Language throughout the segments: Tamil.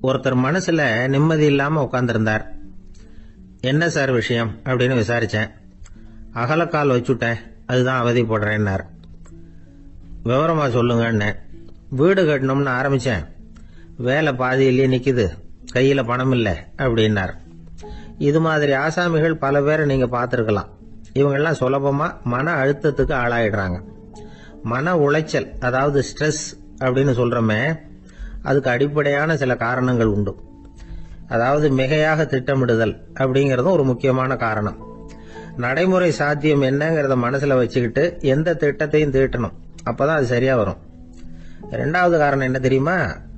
ஒருத்தர் மனசுல நிம்மதி இல்லாம உட்கார்ந்திருந்தார். என்ன சார் விஷயம் அப்படின்னு விசாரிச்சேன். அகலக்கால் வச்சுட்டேன், அதுதான் அவதிப்படுறேன்னார். விவரமா சொல்லுங்கன்னு. வீடு கட்டணும்னு ஆரம்பிச்சேன், வேலை பாதியிலேயே நிக்குது, கையில பணம் இல்லை அப்படின்னார். இது மாதிரி ஆசாமிகள் பல பேரை நீங்க பார்த்துருக்கலாம். இவங்கெல்லாம் சுலபமா மன அழுத்தத்துக்கு ஆளாயிடுறாங்க. மன உளைச்சல், அதாவது ஸ்ட்ரெஸ் அப்படின்னு சொல்றோமே, அதுக்கு அடிப்படையான சில காரணங்கள் உண்டு. அதாவது மிகையாக திட்டமிடுதல் அப்படிங்கறதும் ஒரு முக்கியமான காரணம். நடைமுறை சாத்தியம் என்னங்கிறத மனசுல வச்சுக்கிட்டு எந்த திட்டத்தையும் தீட்டணும், அப்பதான் அது சரியா வரும். ரெண்டாவது காரணம் என்ன தெரியுமா?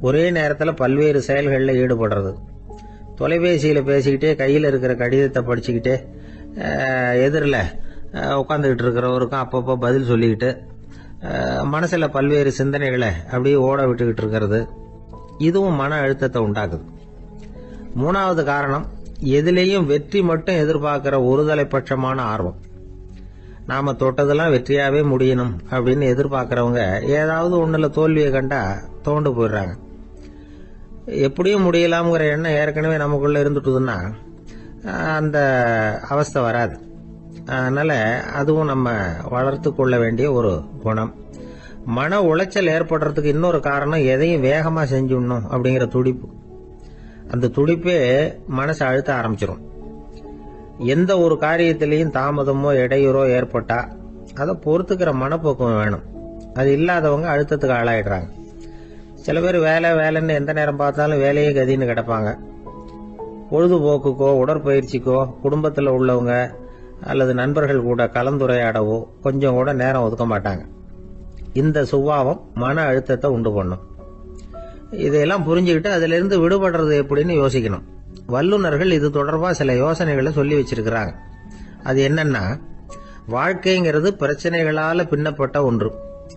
ஒரே நேரத்தில் பல்வேறு செயல்களில் ஈடுபடுறது. தொலைபேசியில் பேசிக்கிட்டே கையில் இருக்கிற கடிதத்தை படிச்சுக்கிட்டே எதிரில் உட்காந்துக்கிட்டு இருக்கிறவருக்கும் அப்பப்போ பதில் சொல்லிக்கிட்டு மனசில் பல்வேறு சிந்தனைகளை அப்படியே ஓட விட்டுக்கிட்டு இருக்கிறது, இதுவும் மன அழுத்தத்தை உண்டாக்குது. மூணாவது காரணம், எதிலேயும் வெற்றி மட்டும் எதிர்பார்க்கிற ஒருதலைபட்சமான ஆர்வம். நாம தொட்டதெல்லாம் வெற்றியாவே முடியணும் அப்படின்னு எதிர்பார்க்கறவங்க ஏதாவது ஒண்ணுல தோல்வியை கண்டா தோண்டு போயிடுறாங்க. எப்படியும் முடியலாம்ங்கிற எண்ணம் ஏற்கனவே நமக்குள்ள இருந்துட்டுதுன்னா அந்த அவஸ்தை வராது. அதனால அதுவும் நம்ம வளர்த்து கொள்ள வேண்டிய ஒரு குணம். மன உளைச்சல் ஏற்படுறதுக்கு இன்னொரு காரணம், எதையும் வேகமா செஞ்சுடணும் அப்படிங்கிற துடிப்பு. அந்த துடிப்பே மனசை அழுத்த ஆரம்பிச்சிடும். எந்த ஒரு காரியத்திலையும் தாமதமோ இடையூறோ ஏற்பட்டா அதை பொறுத்துக்கிற மனப்போக்கம் வேணும். அது இல்லாதவங்க அழுத்தத்துக்கு ஆளாயிடுறாங்க. சில பேர் வேலைன்னு எந்த நேரம் பார்த்தாலும் வேலையே கதின்னு கிடப்பாங்க. பொழுதுபோக்குக்கோ உடற்பயிற்சிக்கோ குடும்பத்தில் உள்ளவங்க அல்லது நண்பர்கள் கூட கலந்துரையாடவோ கொஞ்சம் கூட நேரம் ஒதுக்க மாட்டாங்க. இந்த சுபாவம் மன அழுத்தத்தை உண்டு பண்ணும். இதையெல்லாம் புரிஞ்சுக்கிட்டு அதுல இருந்து விடுபடுறது எப்படின்னு யோசிக்கணும். வல்லுநர்கள் இது தொடர்பாக சில யோசனைகளை சொல்லி வச்சிருக்கிறாங்க. அது என்னன்னா, வாழ்க்கைங்கிறது பிரச்சனைகளால பின்னப்பட்ட ஒன்று.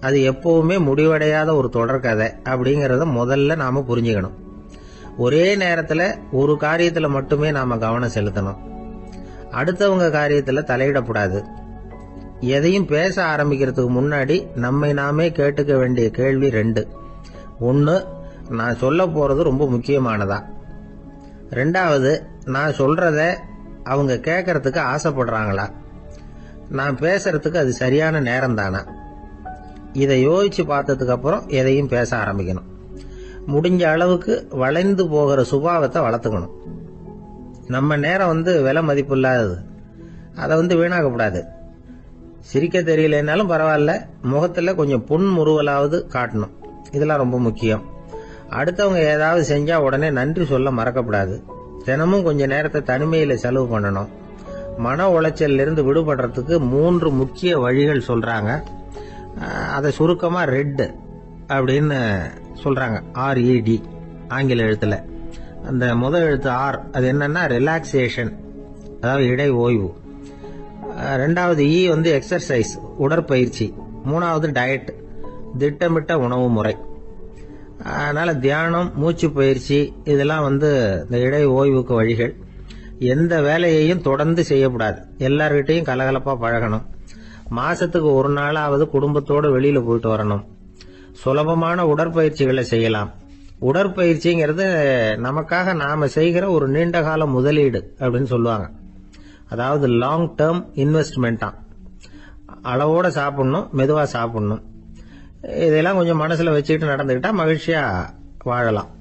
அது எப்பவுமே முடிவடையாத ஒரு தொடர்கதை அப்படிங்கறத முதல்ல நாம புரிஞ்சுக்கணும். ஒரே நேரத்தில் ஒரு காரியத்துல மட்டுமே நாம கவனம் செலுத்தணும். அடுத்தவங்க காரியத்துல தலையிடக்கூடாது. எதையும் பேச ஆரம்பிக்கிறதுக்கு முன்னாடி நம்மை நாமே கேட்டுக்க வேண்டிய கேள்வி 2. 1, நான் சொல்ல போறது ரொம்ப முக்கியமானதா? 2வது, நான் சொல்றத அவங்க கேட்கறதுக்கு ஆசைப்படுறாங்களா? நான் பேசுறதுக்கு அது சரியான நேரம் தானா? இதை யோசிச்சு பார்த்ததுக்கு அப்புறம் எதையும் பேச ஆரம்பிக்கணும். முடிஞ்ச அளவுக்கு வளைந்து போகிற சுபாவத்தை வளர்த்துக்கணும். நம்ம நேரம் விலை மதிப்பு இல்லாதது, அதை வீணாக்கக்கூடாது. சிரிக்க தெரியலனாலும் பரவாயில்ல, முகத்துல கொஞ்சம் புன்முறுவலாவது காட்டணும். இதெல்லாம் ரொம்ப முக்கியம். அடுத்தவங்க ஏதாவது செஞ்சா உடனே நன்றி சொல்ல மறக்கப்படாது. தினமும் கொஞ்ச நேரத்தை தனிமையில செலவு பண்ணணும். மன உளைச்சல் இருந்து விடுபடுறதுக்கு 3 முக்கிய வழிகள் சொல்றாங்க. அதை சுருக்கமா ரெட் அப்படின்னு சொல்றாங்க. RED ஆங்கில எழுத்துல. அந்த முதல் எழுத்து R, அது என்னன்னா ரிலாக்ஸேஷன், அதாவது இடை ஓய்வு. 2வது E எக்ஸர்சைஸ், உடற்பயிற்சி. 3வது டயட், திட்டமிட்ட உணவு முறை. அதனால தியானம், மூச்சு பயிற்சி இதெல்லாம் இந்த இடை ஓய்வுக்கு வழிகள். எந்த வேலையையும் தொடர்ந்து செய்யக்கூடாது. எல்லார்கிட்டையும் கலகலப்பா பழகணும். மாசத்துக்கு ஒரு நாளாவது குடும்பத்தோடு வெளியில போயிட்டு வரணும். சுலபமான உடற்பயிற்சிகளை செய்யலாம். உடற்பயிற்சிங்கிறது நமக்காக நாம செய்கிற ஒரு நீண்ட கால முதலீடு அப்படின்னு சொல்லுவாங்க. அதாவது லாங் டேர்ம் இன்வெஸ்ட்மெண்டா. அளவோட சாப்பிடணும், மெதுவா சாப்பிடணும். இதெல்லாம் கொஞ்சம் மனசுல வச்சுக்கிட்டு நடந்துக்கிட்டா மகிழ்ச்சியா வாழலாம்.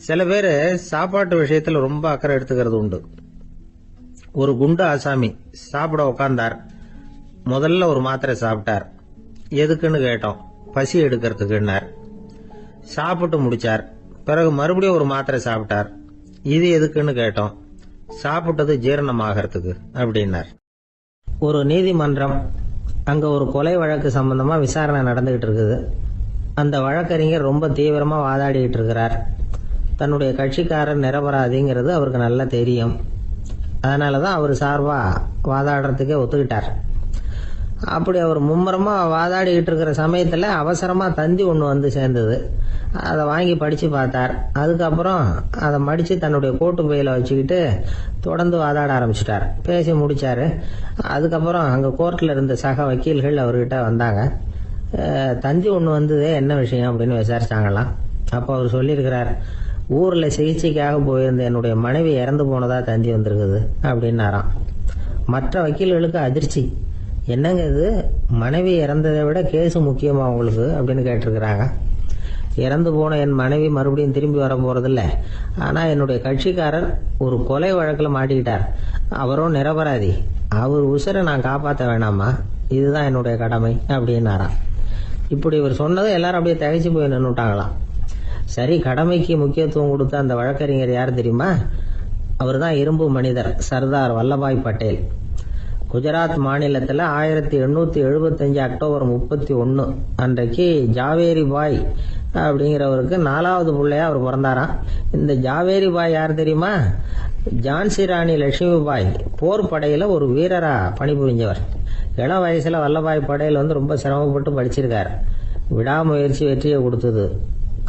சில பேர் சாப்பாட்டு விஷயத்துல ரொம்ப அக்கறை எடுத்துக்கிறது உண்டு. ஒரு குண்டு ஆசாமி சாப்பிட உட்கார்ந்தார். முதல்ல ஒரு மாத்திரை சாப்பிட்டார். எதுக்குன்னு கேட்டோம். பசி எடுக்கிறதுக்குன்னார். சாப்பிட்டு முடிச்சார். பிறகு மறுபடியும் ஒரு மாத்திரை சாப்பிட்டார். இது எதுக்குன்னு கேட்டோம். சாப்பிட்டது ஜீரணமாகறதுக்கு அப்படின்னார். ஒரு நீதிமன்றம், அங்க ஒரு கொலை வழக்கு சம்பந்தமா விசாரணை நடந்துகிட்டு இருக்குது. அந்த வழக்கறிஞர் ரொம்ப தீவிரமா வாதாடிட்டு இருக்கிறார். தன்னுடைய கட்சிக்காரர் நிரபராதிங்கிறது அவருக்கு நல்லா தெரியும். அதனாலதான் அவர் சார்பா வாதாடுறதுக்கே ஒத்துக்கிட்டார். அப்படி அவர் மும்முரமா வாதாடிக்கிட்டு இருக்கிற சமயத்துல அவசரமா தந்தி ஒண்ணு சேர்ந்தது. அதை வாங்கி படிச்சு பார்த்தார். அதுக்கப்புறம் அதை மடிச்சு தன்னுடைய கோட்டு பையில வச்சுக்கிட்டு தொடர்ந்து வாதாட ஆரம்பிச்சுட்டார். பேசி முடிச்சாரு. அதுக்கப்புறம் அங்க கோர்ட்ல இருந்த சக வக்கீல்கள் அவர்கிட்ட வந்தாங்க. தந்தி ஒண்ணு என்ன விஷயம் அப்படின்னு விசாரிச்சாங்களாம். அப்போ அவர் சொல்லியிருக்கிறார், ஊரில் சிகிச்சைக்காக போயிருந்த என்னுடைய மனைவி இறந்து போனதா தந்தி வந்திருக்குது அப்படின்னாராம். மற்ற வக்கீல்களுக்கு அதிர்ச்சி. என்னங்க இது, மனைவி இறந்ததை விட கேஸு முக்கியமா உங்களுக்கு அப்படின்னு கேட்டிருக்கிறாங்க. இறந்து போன என் மனைவி மறுபடியும் திரும்பி வர போறதில்ல, ஆனால் என்னுடைய கட்சிக்காரர் ஒரு கொலை வழக்கில் மாட்டிக்கிட்டார். அவரும் நிரபராதி. அவர் உசுரை நான் காப்பாற்ற வேணாமா, இதுதான் என்னுடைய கடமை அப்படின்னாராம். இப்படி இவர் சொன்னதும் எல்லாரும் அப்படியே திகைச்சு போய் நின்றுட்டாங்களாம். சரி, கடமைக்கு முக்கியத்துவம் கொடுத்த அந்த வழக்கறிஞர் யார் தெரியுமா? அவர் தான் இரும்பு மனிதர் சர்தார் வல்லபாய் பட்டேல். குஜராத் மாநிலத்தில் 1875 அக்டோபர் 31 அன்றைக்கு ஜாவேரி பாய் அப்படிங்கிறவருக்கு 4வது பிள்ளையா அவர் பிறந்தாராம். இந்த ஜாவேரி பாய் யார் தெரியுமா? ஜான்சி ராணி லட்சுமி பாய் போர் படையில் ஒரு வீரரா பணிபுரிஞ்சவர். இளம் வயசுல வல்லபாய் பட்டேல் ரொம்ப சிரமப்பட்டு படிச்சிருக்கார். விடாமுயற்சி வெற்றியை கொடுத்தது.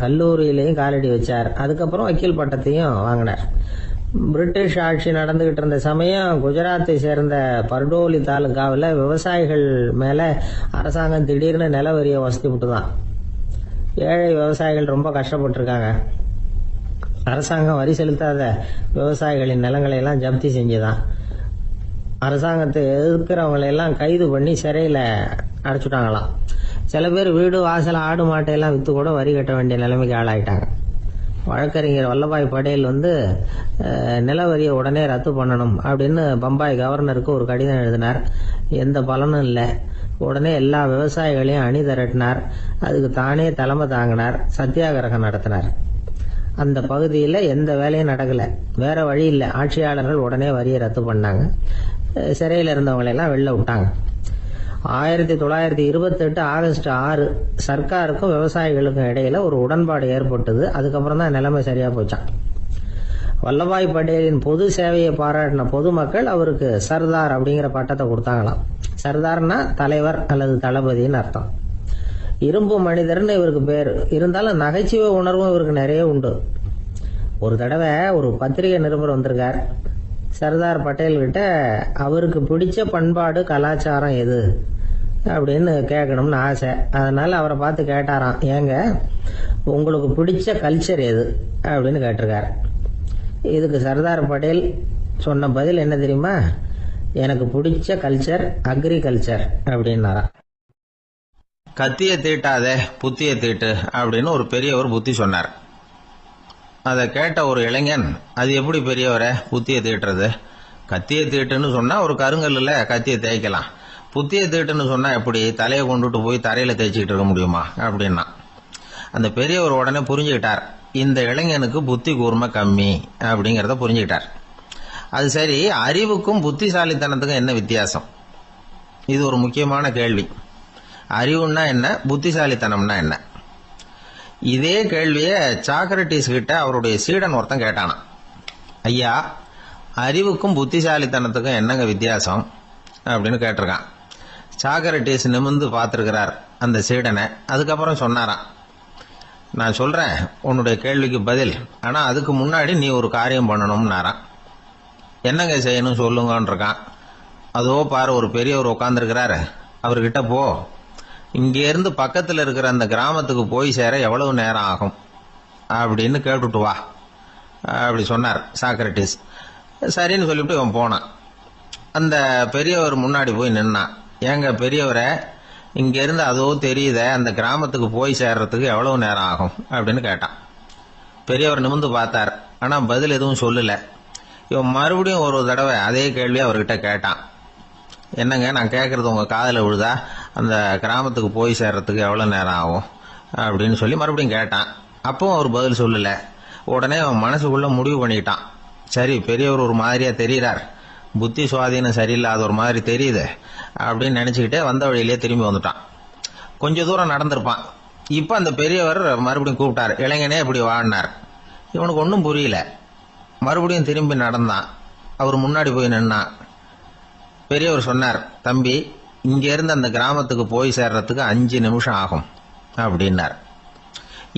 கல்லூரியிலையும் காலடி வச்சார். அதுக்கப்புறம் வக்கீல் பட்டத்தையும் வாங்கினார். பிரிட்டிஷ் ஆட்சி நடந்துகிட்டு இருந்த சமயம் குஜராத்தை சேர்ந்த பர்டோலி தாலுகாவில் விவசாயிகள் மேலே அரசாங்கம் திடீர்னு நில வரியை வசதி விட்டுதான். ஏழை விவசாயிகள் ரொம்ப கஷ்டப்பட்டிருக்காங்க. அரசாங்கம் வரி செலுத்தாத விவசாயிகளின் நிலங்களை எல்லாம் ஜப்தி செஞ்சுதான். அரசாங்கத்தை எதிர்க்கிறவங்களையெல்லாம் கைது பண்ணி சிறையில் அடைச்சுட்டாங்களாம். சில பேர் வீடு வாசல் ஆடு மாட்டையெல்லாம் விற்று கூட வரி கட்ட வேண்டிய நிலைமைக்கு ஆளாயிட்டாங்க. வழக்கறிஞர் வல்லபாய் பட்டேல் நில வரியை உடனே ரத்து பண்ணணும் அப்படின்னு பம்பாய் கவர்னருக்கு ஒரு கடிதம் எழுதினார். எந்த பலனும் இல்லை. உடனே எல்லா விவசாயிகளையும் அணி திரட்டினார். அதுக்கு தானே தலைமை தாங்கினார். சத்தியாகிரகம் நடத்தினார். அந்த பகுதியில் எந்த வேலையும் நடக்கலை. வேற வழி இல்லை. ஆட்சியாளர்கள் உடனே வரியை ரத்து பண்ணாங்க. சிறையில் இருந்தவங்களெல்லாம் வெளில விட்டாங்க. 1928 ஆகஸ்ட் 6 சர்க்காருக்கும் விவசாயிகளுக்கும் இடையில ஒரு உடன்பாடு ஏற்பட்டது. அதுக்கப்புறம் தான் நிலைமை சரியா போச்சான். வல்லபாய் பட்டேலின் பொது சேவையை பாராட்டின பொதுமக்கள் அவருக்கு சர்தார் அப்படிங்கிற பட்டத்தை கொடுத்தாங்களாம். சர்தார்னா தலைவர் அல்லது தளபதினு அர்த்தம். இரும்பு மனிதர்னு இவருக்கு பேர். இருந்தாலும் நகைச்சுவை உணர்வும் இவருக்கு நிறைய உண்டு. ஒரு தடவை ஒரு பத்திரிகை நிருபர் வந்திருக்கார். சர்தார் பட்டேல் கிட்ட அவருக்கு பிடிச்ச பண்பாடு கலாச்சாரம் எது அப்படின்னு கேட்கணும்னு ஆசை. அதனால அவரை பார்த்து கேட்டாராம், ஏங்க உங்களுக்கு பிடிச்ச கல்ச்சர் எது அப்படின்னு கேட்டிருக்காரு. இதுக்கு சர்தார் பட்டேல் சொன்ன பதில் என்ன தெரியுமா? எனக்கு பிடிச்ச கல்ச்சர் அக்ரிகல்ச்சர் அப்படின்னாராம். கத்திய தீட்டாதே புத்திய தீட்டு அப்படின்னு ஒரு பெரியவர் புத்தி சொன்னார். அதை கேட்ட ஒரு இளைஞன், அது எப்படி பெரியவரை புத்திய தீட்டுறது? கத்திய தீட்டுன்னு சொன்னா ஒரு கருங்கல்ல கத்திய தேய்க்கலாம். புத்திய தீட்டுன்னு சொன்னா எப்படி தலையை கொண்டுட்டு போய் தரையில தேய்ச்சிக்கிட்டு இருக்க முடியுமா அப்படின்னா. அந்த பெரியவர் உடனே புரிஞ்சுக்கிட்டார், இந்த இளைஞனுக்கு புத்தி கூர்மை கம்மி அப்படிங்கிறத புரிஞ்சுக்கிட்டார். அது சரி, அறிவுக்கும் புத்திசாலித்தனத்துக்கும் என்ன வித்தியாசம்? இது ஒரு முக்கியமான கேள்வி. அறிவுன்னா என்ன, புத்திசாலித்தனம்னா என்ன? இதே கேள்வியை சாக்ரட்டிஸ் கிட்ட அவருடைய சீடன் ஒருத்தன் கேட்டானா. ஐயா, அறிவுக்கும் புத்திசாலித்தனத்துக்கும் என்னங்க வித்தியாசம் அப்படின்னு கேட்டிருக்கான். சாக்ரட்டிஸ் நிமிர்ந்து பார்த்திருக்கிறார் அந்த சீடனை. அதுக்கப்புறம் சொன்னாராம், நான் சொல்றேன் உன்னுடைய கேள்விக்கு பதில், ஆனா அதுக்கு முன்னாடி நீ ஒரு காரியம் பண்ணணும்னாராம். என்னங்க செய்யணும் சொல்லுங்கன்னு இருக்கான். அதோ பாரு, ஒரு பெரியவர் உட்காந்துருக்கிறாரு, அவர்கிட்ட போ, இங்கேருந்து பக்கத்தில் இருக்கிற அந்த கிராமத்துக்கு போய் சேர எவ்வளவு நேரம் ஆகும் அப்படின்னு கேட்டுட்டு வா அப்படி சொன்னார் சாக்ரட்டிஸ். சரின்னு சொல்லிவிட்டு இவன் போனான். அந்த பெரியவர் முன்னாடி போய் நின்னான். ஏங்க பெரியவரை, இங்கேருந்து அதோ தெரியுத அந்த கிராமத்துக்கு போய் சேர்றதுக்கு எவ்வளவு நேரம் ஆகும் அப்படின்னு கேட்டான். பெரியவர் நிமிர்ந்து பார்த்தார். ஆனால் பதில் எதுவும் சொல்லல. இவன் மறுபடியும் ஒரு தடவை அதே கேள்வி அவர்கிட்ட கேட்டான். என்னங்க, நான் கேட்கறது உங்க காதில் விழுதா? அந்த கிராமத்துக்கு போய் சேர்றதுக்கு எவ்வளோ நேரம் ஆகும் அப்படின்னு சொல்லி மறுபடியும் கேட்டான். அப்பவும் அவர் பதில் சொல்லல. உடனே அவன் மனசுக்குள்ள முடிவு பண்ணிக்கிட்டான், சரி பெரியவர் ஒரு மாதிரியா தெரிகிறார், புத்தி சுவாதீனம் சரியில்லாத ஒரு மாதிரி தெரியுது அப்படின்னு நினைச்சுக்கிட்டே வந்த வழியிலே திரும்பி வந்துட்டான். கொஞ்ச தூரம் நடந்திருப்பான். இப்ப அந்த பெரியவர் மறுபடியும் கூப்பிட்டார், இளைஞனே இப்படி வாழ்னார். இவனுக்கு ஒன்றும் புரியல. மறுபடியும் திரும்பி நடந்தான். அவர் முன்னாடி போய் நின்னான். பெரியவர் சொன்னார், தம்பி, இங்க இருந்து அந்த கிராமத்துக்கு போய் சேர்றதுக்கு 5 நிமிஷம் ஆகும் அப்படின்னார்.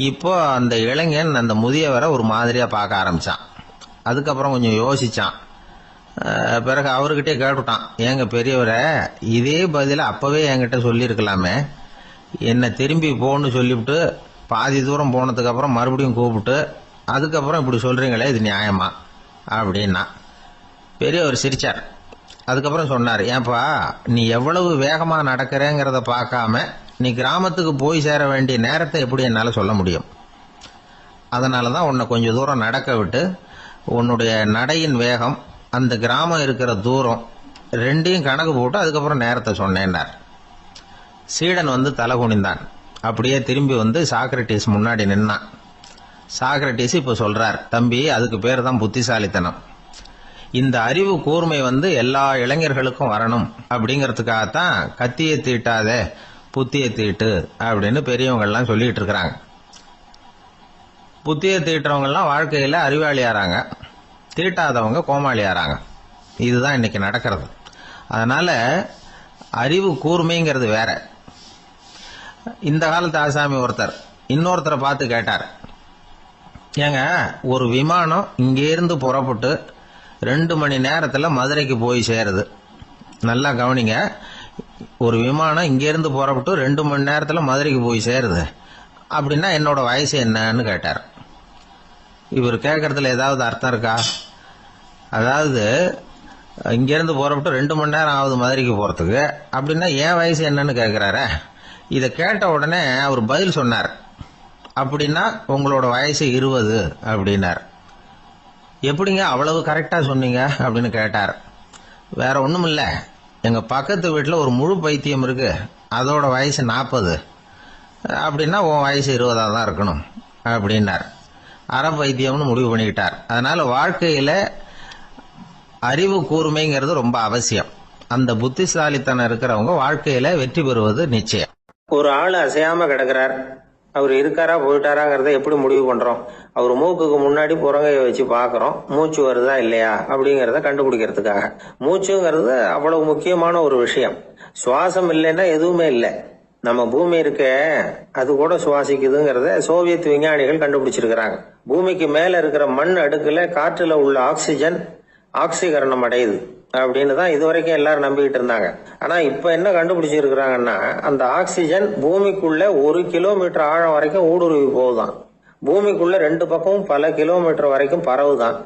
இப்போ அந்த இளைஞன் அந்த முதியவரை ஒரு மாதிரியா பார்க்க ஆரம்பிச்சான். அதுக்கப்புறம் கொஞ்சம் யோசிச்சான். பிறகு அவர்கிட்டே கேட்டுட்டான், ஏங்க பெரியவரை, இதே பதில அப்பவே என்கிட்ட சொல்லியிருக்கலாமே. என்ன திரும்பி போன்னு சொல்லிவிட்டு பாதி தூரம் போனதுக்கு அப்புறம் மறுபடியும் கூப்பிட்டு அதுக்கப்புறம் இப்படி சொல்றீங்களே, இது நியாயமா அப்படின்னா பெரியவர் சிரிச்சார். அதுக்கப்புறம் சொன்னார், ஏன்பா நீ எவ்வளவு வேகமா நடக்கிறேங்கிறத பார்க்காம நீ கிராமத்துக்கு போய் சேர வேண்டிய நேரத்தை எப்படி என்னால் சொல்ல முடியும்? அதனால தான் உன்னை கொஞ்சம் தூரம் நடக்க விட்டு உன்னுடைய நடையின் வேகம், அந்த கிராமம் இருக்கிற தூரம் ரெண்டையும் கணக்கு போட்டு அதுக்கப்புறம் நேரத்தை சொன்னேன்னார். சீடன் வந்து தலை குனிந்தான். அப்படியே திரும்பி வந்து சாக்ரட்டிஸ் முன்னாடி நின்னான். சாக்ரட்டிஸ் இப்போ சொல்றார், தம்பி அதுக்கு பேர் தான் புத்திசாலித்தனம். இந்த அறிவு கூர்மை வந்து எல்லா இளைஞர்களுக்கும் வரணும் அப்படிங்கிறதுக்காகத்தான் கத்தியை தீட்டாதே புத்தியை தீட்டு அப்படின்னு பெரியவங்கள்லாம் சொல்லிட்டு இருக்கிறாங்க. புத்தியை தீட்டுறவங்கெல்லாம் வாழ்க்கையில் அறிவாளியாராங்க, தீட்டாதவங்க கோமாளியாராங்க. இதுதான் இன்னைக்கு நடக்கிறது. அதனால அறிவு கூர்மைங்கிறது வேற. இந்த காலத்து ஆசாமி ஒருத்தர் இன்னொருத்தரை பார்த்து கேட்டார், ஏங்க ஒரு விமானம் இங்கேருந்து புறப்பட்டு 2 மணி நேரத்தில் மதுரைக்கு போய் சேருது. நல்லா கவனிங்க, ஒரு விமானம் இங்கேருந்து புறப்பட்டு 2 மணி நேரத்தில் மதுரைக்கு போய் சேருது அப்படின்னா என்னோட வயசு என்னன்னு கேட்டார். இவர் கேட்கறதுல ஏதாவது அர்த்தம் இருக்கா? அதாவது இங்கேருந்து புறப்பட்டு 2 மணி நேரம் ஆகுது மதுரைக்கு போகிறதுக்கு, அப்படின்னா என் வயசு என்னன்னு கேட்குறாரு. இதை கேட்ட உடனே அவர் பதில் சொன்னார், அப்படின்னா உங்களோட வயசு 20 அப்படின்னார். எப்படிங்க அவ்வளவு கரெக்டாக சொன்னீங்க அப்படின்னு கேட்டார். வேற ஒன்றும் இல்லை, எங்கள் பக்கத்து வீட்டில் ஒரு முழு பைத்தியம் இருக்கு, அதோட வயசு 40, அப்படின்னா உன் வயசு 20 தான் இருக்கணும் அப்படின்னார். அரை பைத்தியம்னு முடிவு பண்ணிக்கிட்டார். அதனால வாழ்க்கையில் அறிவு கூர்மைங்கிறது ரொம்ப அவசியம். அந்த புத்திசாலித்தனம் இருக்கிறவங்க வாழ்க்கையில் வெற்றி பெறுவது நிச்சயம். ஒரு ஆள் அசையாம கிடக்கிறார், அவர் இருக்காரா போயிட்டாராங்கிறத எப்படி முடிவு பண்றோம்? அவர் மூக்குக்கு முன்னாடி புறங்கையை வச்சு பாக்குறோம், மூச்சு வருதா இல்லையா அப்படிங்கறத கண்டுபிடிக்கிறதுக்காக. மூச்சுங்கிறது அவ்வளவு முக்கியமான ஒரு விஷயம். சுவாசம் இல்லைன்னா எதுவுமே இல்லை. நம்ம பூமி இருக்க அது கூட சுவாசிக்குதுங்கிறத சோவியத் விஞ்ஞானிகள் கண்டுபிடிச்சிருக்கிறாங்க. பூமிக்கு மேல இருக்கிற மண் அடுக்குல காற்றுல உள்ள ஆக்சிஜன் ஆக்சிகரணம் அடையுது அப்படின்னு தான் இதுவரைக்கும் எல்லாரும் நம்பிக்கிட்டு இருந்தாங்க. ஆனா இப்ப என்ன கண்டுபிடிச்சிருக்கிறாங்கன்னா, அந்த ஆக்சிஜன் பூமிக்குள்ள 1 கிலோமீட்டர் ஆழம் வரைக்கும் ஊடுருவி போகுதான். பூமிக்குள்ள 2 பக்கமும் பல கிலோமீட்டர் வரைக்கும் பரவுதான்.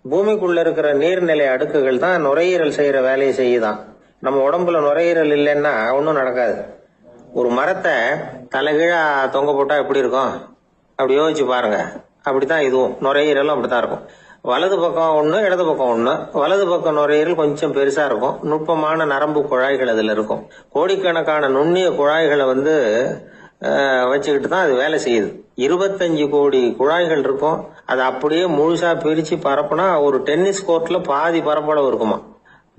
பூமிக்குள்ள இருக்கிற நீர்நிலை அடுக்குகள் தான் நுரையீரல் செய்யற வேலையை செய்யுதான். நம்ம உடம்புல நுரையீரல் இல்லைன்னா ஒன்றும் நடக்காது. ஒரு மரத்தை தலைகீழா தொங்க போட்டா எப்படி இருக்கும் அப்படி யோசிச்சு பாருங்க. அப்படித்தான் இதுவும், நுரையீரலும் அப்படித்தான் இருக்கும். வலது பக்கம் ஒன்று, இடது பக்கம் ஒன்று. வலது பக்கம் நுரையீரல் கொஞ்சம் பெருசா இருக்கும், நுட்பமான நரம்பு குழாய்கள் அதுல இருக்கும். கோடிக்கணக்கான நுண்ணிய குழாய்களை வச்சுக்கிட்டு தான் அது வேலை செய்யுது. 25 கோடி குழாய்கள் இருக்கும். அதை அப்படியே முழுசா பிரிச்சு பரப்புனா ஒரு டென்னிஸ் கோர்ட்ல பாதி பரப்பளவு இருக்குமா.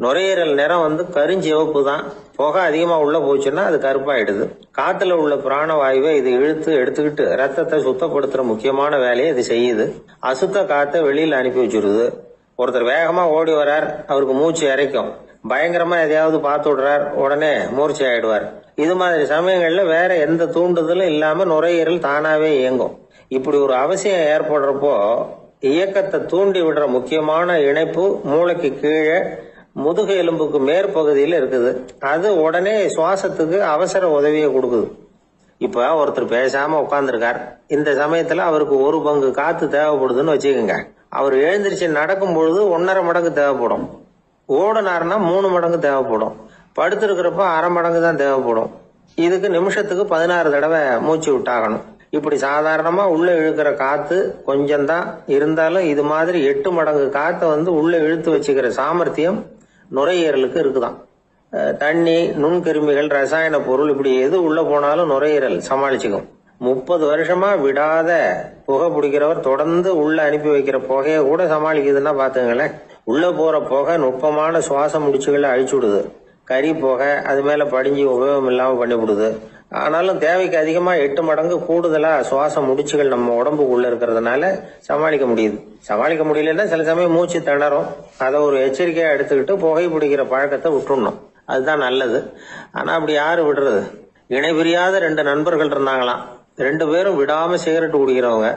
நுரையீரல் நிறம் கருஞ்சிவப்பு தான். புகை அதிகமா உள்ள போச்சுன்னா அது கருப்பாயிடுது. காத்துல உள்ள பிராணவாயுவை இது இழுத்து எடுத்துக்கிட்டு ரத்தத்தை சுத்தப்படுத்துற முக்கியமான வேலையை இது செய்யுது. அசுத்த காத்தை வெளியில அனுப்பி வச்சிருது. ஒருத்தர் வேகமா ஓடி வர்றார், அவருக்கு மூச்சு இறைக்கும். பயங்கரமா எதையாவது பார்த்து விடுறார், உடனே மூர்ச்சி ஆயிடுவார். இது மாதிரி சமயங்கள்ல வேற எந்த தூண்டுதலும் இல்லாம நுரையீரல் தானாவே இயங்கும். இப்படி ஒரு அவசியம் ஏற்படுறப்போ இயக்கத்தை தூண்டி விடுற முக்கியமான இணைப்பு மூளைக்கு கீழே முதுகு எலும்புக்கு மேற்பகுதியில் இருக்குது. அது உடனே சுவாசத்துக்கு அவசர உதவியை கொடுக்குது. இப்ப ஒருத்தர் பேசாம உட்கார்ந்துருக்கார். இந்த சமயத்துல அவருக்கு 1 பங்கு காத்து தேவைப்படுதுன்னு வச்சுக்கோங்க. அவர் எழுந்திருச்சு நடக்கும் பொழுது 1.5 மடங்கு தேவைப்படும். ஓடினார்னா 3 மடங்கு தேவைப்படும். படுத்திருக்கிறப்ப 1/2 மடங்கு தான் தேவைப்படும். இதுக்கு நிமிஷத்துக்கு 16 தடவை மூச்சு விட்டாகணும். இப்படி சாதாரணமா உள்ள இழுக்கிற காத்து கொஞ்சம் தான் இருந்தாலும் இது மாதிரி 8 மடங்கு காத்தை உள்ள இழுத்து வச்சுக்கிற சாமர்த்தியம் நுரையீரலுக்கு இருக்குதான். தண்ணி, நுண்கிருமிகள், ரசாயன பொருள் இப்படி எது உள்ள போனாலும் நுரையீரல் சமாளிச்சுக்கும். 30 வருஷமா விடாத புகை பிடிக்கிறவர் தொடர்ந்து உள்ள அனுப்பி வைக்கிற புகையை கூட சமாளிக்குதுன்னா பாத்துங்களேன். உள்ள போற புகை நுட்பமான சுவாச முடிச்சுகளை அழிச்சு விடுது. கறி புகை அது மேல படிஞ்சு உபயோகம் இல்லாம பண்ணிவிடுது. ஆனாலும் தேவைக்கு அதிகமா 8 மடங்கு கூடுதலா சுவாச முடிச்சுகள் நம்ம உடம்புக்குள்ள இருக்கிறதுனால சமாளிக்க முடியுது. சமாளிக்க முடியலன்னா சில சமயம் மூச்சு திணறும். அதை ஒரு எச்சரிக்கையா எடுத்துக்கிட்டு புகை பிடிக்கிற பழக்கத்தை விட்டுடணும். அதுதான் நல்லது. ஆனா அப்படி யாரு விடுறது? இணை பிரியாத 2 நண்பர்கள் இருந்தாங்களாம். 2 பேரும் விடாம சிகரெட் குடிக்கிறவங்க.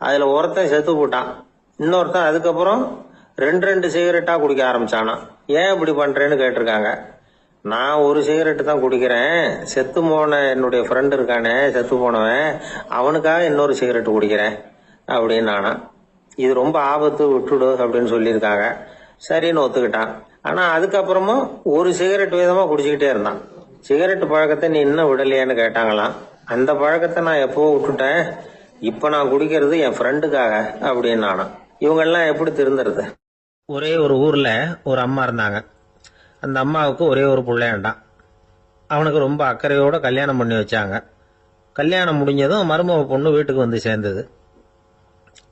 அதுல ஒருத்தன் செத்து போட்டான். இன்னொருத்தன் அதுக்கப்புறம் 2 சிகரெட்டா குடிக்க ஆரம்பிச்சானா. ஏன் இப்படி பண்றேன்னு கேட்டிருக்காங்க. நான் 1 சிகரெட்டு தான் குடிக்கிறேன், செத்து போன என்னுடைய ஃப்ரெண்டு இருக்கானே செத்து போனவன், அவனுக்காக இன்னொரு சிகரெட்டு குடிக்கிறேன் அப்படின்னு நானா. இது ரொம்ப ஆபத்து, விட்டுடு அப்படின்னு சொல்லியிருக்காங்க. சரின்னு ஒத்துக்கிட்டான். ஆனா அதுக்கப்புறமும் ஒரு சிகரெட் வீதமா குடிச்சுக்கிட்டே இருந்தான். சிகரெட் பழக்கத்தை நீ இன்னும் விடலையான்னு கேட்டாங்களாம். அந்த பழக்கத்தை நான் எப்போ விட்டுட்டேன், இப்ப நான் குடிக்கிறது என் ஃப்ரெண்டுக்காக அப்படின்னு நானும். இவங்கெல்லாம் எப்படி திருந்துறது? ஒரே ஒரு ஊர்ல ஒரு அம்மா இருந்தாங்க. அந்த அம்மாவுக்கு ஒரே ஒரு பிள்ளையாண்டான். அவனுக்கு ரொம்ப அக்கறையோட கல்யாணம் பண்ணி வச்சாங்க. கல்யாணம் முடிஞ்சதும் மருமக பொண்ணு வீட்டுக்கு வந்து சேர்ந்தது.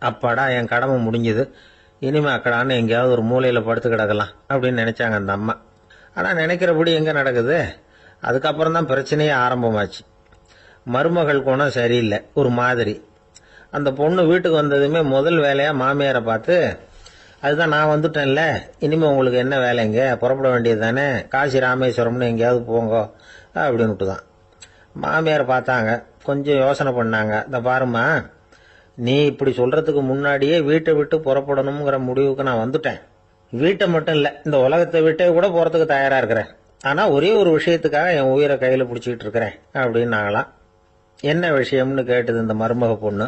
அப்பாடா, என் கடமை முடிஞ்சது, இனிமே அக்கடான்னு எங்கேயாவது ஒரு மூலையில படுத்து கிடக்கலாம் அப்படின்னு நினைச்சாங்க அந்த அம்மா. ஆனா நினைக்கிறபடி எங்க நடக்குது? அதுக்கப்புறம் தான் பிரச்சனையே ஆரம்பமாச்சு. மருமகள் குணம் சரியில்லை, ஒரு மாதிரி. அந்த பொண்ணு வீட்டுக்கு வந்ததுமே முதல் வேலையா மாமியாரை பார்த்து, அதுதான் நான் வந்துட்டேன்ல, இனிமே உங்களுக்கு என்ன வேலைங்க, புறப்பட வேண்டியது தானே, காசி ராமேஸ்வரம்னு எங்கேயாவது போங்க அப்படின்னுட்டு தான். மாமியார் பார்த்தாங்க, கொஞ்சம் யோசனை பண்ணாங்க. இந்த பாருமா, நீ இப்படி சொல்றதுக்கு முன்னாடியே வீட்டை விட்டு புறப்படணுங்கிற முடிவுக்கு நான் வந்துட்டேன். வீட்டை மட்டும் இல்லை, இந்த உலகத்தை விட்டே கூட போறதுக்கு தயாரா இருக்கிறேன். ஆனா ஒரே ஒரு விஷயத்துக்காக என் உயிரை கையில பிடிச்சிக்கிட்டு இருக்கிறேன் அப்படின்னாங்களாம். என்ன விஷயம்னு கேட்டது இந்த மருமக பொண்ணு.